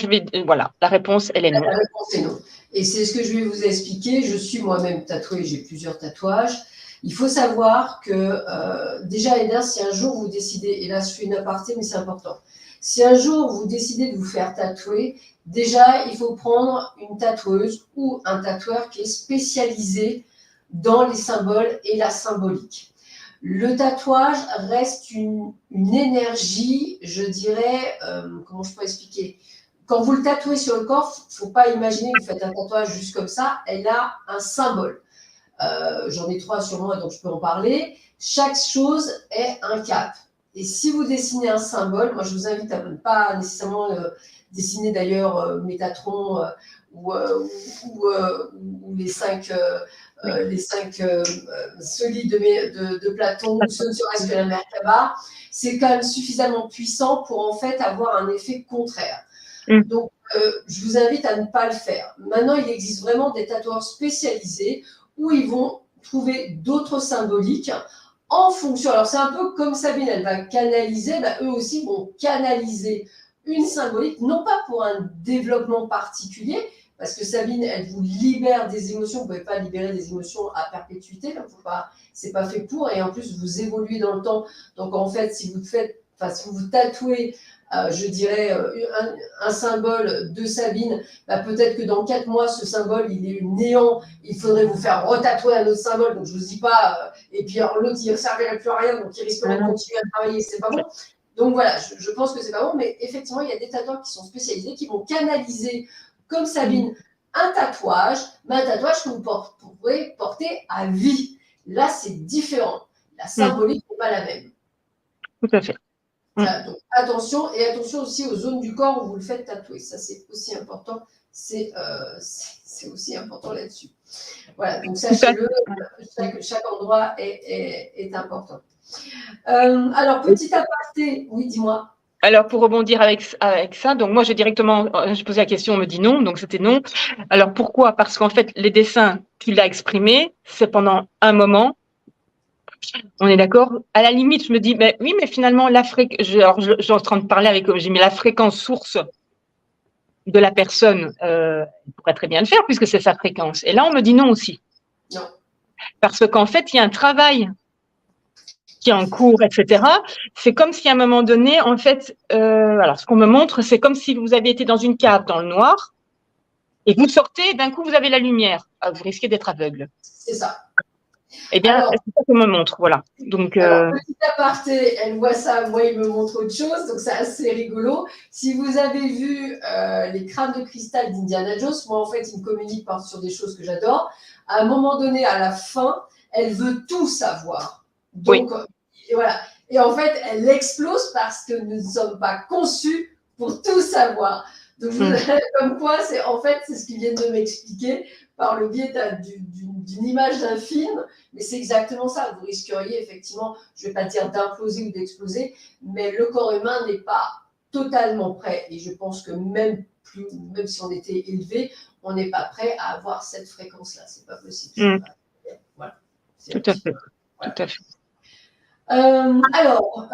voilà, la réponse, elle est non. La réponse est non. Et c'est ce que je vais vous expliquer. Je suis moi-même tatouée, j'ai plusieurs tatouages. Il faut savoir que, déjà, Eda, si un jour vous décidez, et là je fais une aparté, mais c'est important, si un jour vous décidez de vous faire tatouer, déjà, il faut prendre une tatoueuse ou un tatoueur qui est spécialisé dans les symboles et la symbolique. Le tatouage reste une énergie, je dirais, comment je peux expliquer? Quand vous le tatouez sur le corps, il ne faut pas imaginer que vous faites un tatouage juste comme ça, elle a un symbole. J'en ai 3 sur moi, donc je peux en parler. Chaque chose est un cap. Et si vous dessinez un symbole, moi je vous invite à ne pas nécessairement dessiner d'ailleurs Métatron ou les 5 solides de Platon ou ce ne serait-ce que la Merkaba. C'est quand même suffisamment puissant pour en fait avoir un effet contraire. Donc, je vous invite à ne pas le faire. Maintenant, il existe vraiment des tatoueurs spécialisés où ils vont trouver d'autres symboliques en fonction. Alors, c'est un peu comme Sabine, elle va canaliser, eux aussi vont canaliser une symbolique, non pas pour un développement particulier, parce que Sabine, elle vous libère des émotions. Vous ne pouvez pas libérer des émotions à perpétuité, c'est pas fait pour, et en plus, vous évoluez dans le temps. Donc, en fait, si vous tatouez je dirais, un symbole de Sabine, peut-être que dans 4 mois, ce symbole, il est néant, il faudrait vous faire retatouer un autre symbole, donc je ne vous dis pas, et puis l'autre, il ne servirait plus à rien, donc il risquerait de continuer à travailler, c'est pas bon. Donc voilà, je pense que c'est pas bon, mais effectivement, il y a des tatoueurs qui sont spécialisés, qui vont canaliser, comme Sabine, un tatouage, mais un tatouage que vous pourrez porter à vie. Là, c'est différent. La symbolique n'est pas la même. Tout à fait. Voilà, donc attention, et attention aussi aux zones du corps où vous le faites tatouer. Ça, c'est aussi important. C'est aussi important là-dessus. Voilà, donc sachez-le, chaque endroit est important. Alors, petit aparté, oui, dis-moi. Alors, pour rebondir avec ça, donc moi, je posais la question, on me dit non, donc c'était non. Alors, pourquoi? Parce qu'en fait, les dessins qu'il a exprimés, c'est pendant un moment. On est d'accord? À la limite, je me dis, mais oui, mais finalement, je suis en train de parler avec eux, j'ai mis la fréquence source de la personne, elle pourrait très bien le faire puisque c'est sa fréquence. Et là, on me dit non aussi. Non. Parce qu'en fait, il y a un travail qui est en cours, etc. C'est comme si à un moment donné, en fait, alors ce qu'on me montre, c'est comme si vous aviez été dans une cave dans le noir et vous sortez, d'un coup, vous avez la lumière. Vous risquez d'être aveugle. C'est ça. Eh bien, c'est ça qu'on me montre, voilà. Donc, petit aparté, elle voit ça, moi il me montre autre chose, donc c'est assez rigolo. Si vous avez vu les crânes de cristal d'Indiana Jones, moi en fait il me communique sur des choses que j'adore. À un moment donné, à la fin, elle veut tout savoir. Donc voilà. Et en fait, elle explose parce que nous ne sommes pas conçus pour tout savoir. Donc, comme quoi, c'est ce qu'ils viennent de m'expliquer par le biais d'une image d'un film, mais c'est exactement ça. Vous risqueriez effectivement, je ne vais pas dire d'imploser ou d'exploser, mais le corps humain n'est pas totalement prêt. Et je pense que même si on était élevé, on n'est pas prêt à avoir cette fréquence-là. C'est pas possible. Voilà. Tout à fait. Voilà. Tout à fait. Avant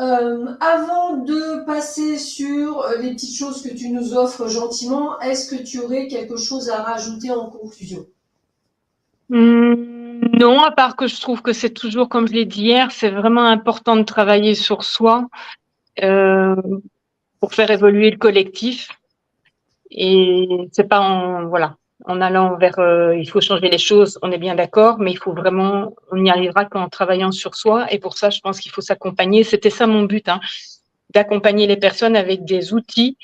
de passer sur les petites choses que tu nous offres gentiment, est-ce que tu aurais quelque chose à rajouter en conclusion? Non, à part que je trouve que c'est toujours, comme je l'ai dit hier, c'est vraiment important de travailler sur soi euh, pour faire évoluer le collectif. Et c'est pas en allant vers, il faut changer les choses, on est bien d'accord, mais il faut vraiment, on n'y arrivera qu'en travaillant sur soi. Et pour ça, je pense qu'il faut s'accompagner. C'était ça mon but, hein, d'accompagner les personnes avec des outils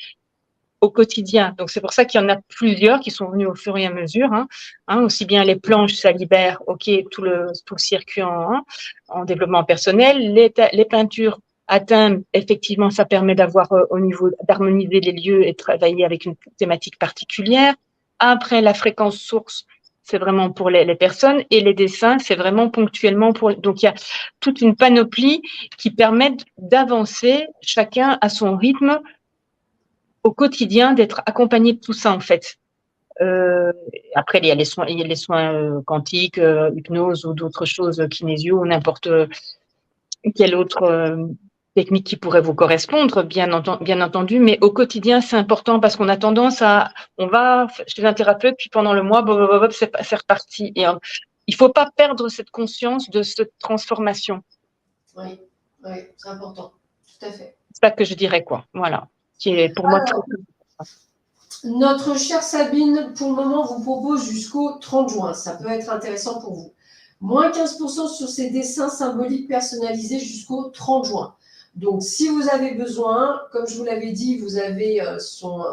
au quotidien. Donc c'est pour ça qu'il y en a plusieurs qui sont venus au fur et à mesure, aussi bien les planches, ça libère, ok, tout le circuit en développement personnel, les peintures atteindre, effectivement, ça permet d'avoir au niveau d'harmoniser les lieux et travailler avec une thématique particulière. Après, la fréquence source, c'est vraiment pour les personnes, et les dessins, c'est vraiment ponctuellement pour. Donc il y a toute une panoplie qui permettent d'avancer chacun à son rythme au quotidien, d'être accompagné de tout ça en fait. Après, il y a les soins quantiques, hypnose ou d'autres choses, kinésio ou n'importe quelle autre technique qui pourrait vous correspondre, bien entendu. Mais au quotidien, c'est important parce qu'on a tendance à, on va chez un thérapeute, puis pendant le mois, c'est reparti. Et il faut pas perdre cette conscience de cette transformation. Oui, oui, c'est important, tout à fait. C'est ça que je dirais, quoi. Voilà. Qui est pour moi très. Notre chère Sabine, pour le moment, vous propose jusqu'au 30 juin. Ça peut être intéressant pour vous. Moins 15% sur ces dessins symboliques personnalisés jusqu'au 30 juin. Donc, si vous avez besoin, comme je vous l'avais dit, vous avez son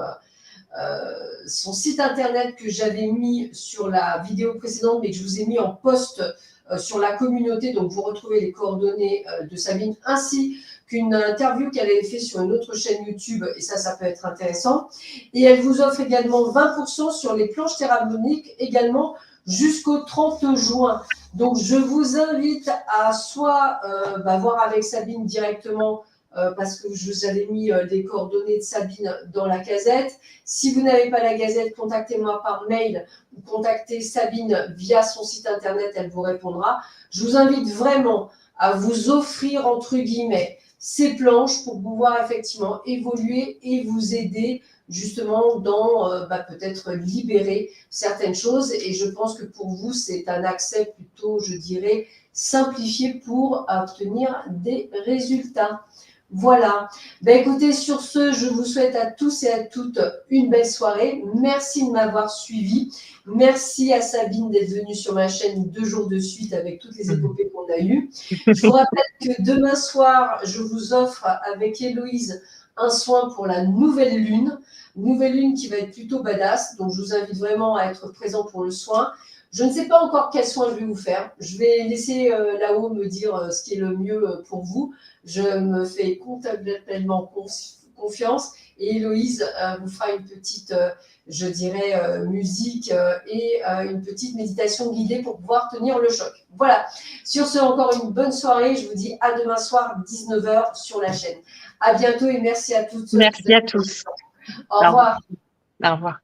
site internet que j'avais mis sur la vidéo précédente, mais que je vous ai mis en post sur la communauté. Donc, vous retrouvez les coordonnées de Sabine, ainsi qu'une interview qu'elle avait fait sur une autre chaîne YouTube, et ça peut être intéressant. Et elle vous offre également 20% sur les planches théraponiques, également jusqu'au 30 juin. Donc, je vous invite à soit voir avec Sabine directement, parce que je vous avais mis les coordonnées de Sabine dans la casette. Si vous n'avez pas la gazette, contactez-moi par mail ou contactez Sabine via son site internet, elle vous répondra. Je vous invite vraiment à vous offrir, entre guillemets, ces planches pour pouvoir effectivement évoluer et vous aider justement dans peut-être libérer certaines choses. Et je pense que pour vous, c'est un accès plutôt, je dirais, simplifié pour obtenir des résultats. Voilà. Écoutez, sur ce, je vous souhaite à tous et à toutes une belle soirée. Merci de m'avoir suivi. Merci à Sabine d'être venue sur ma chaîne 2 jours de suite avec toutes les épopées qu'on a eues. Je vous rappelle que demain soir, je vous offre avec Héloïse un soin pour la nouvelle lune. Nouvelle lune qui va être plutôt badass. Donc, je vous invite vraiment à être présent pour le soin. Je ne sais pas encore quel soin je vais vous faire. Je vais laisser là-haut me dire ce qui est le mieux pour vous. Je me fais complètement confiance et Héloïse vous fera une petite, je dirais, musique et une petite méditation guidée pour pouvoir tenir le choc. Voilà. Sur ce, encore une bonne soirée. Je vous dis à demain soir, 19h sur la chaîne. À bientôt et merci à toutes. Merci à tous. Au revoir. Au revoir.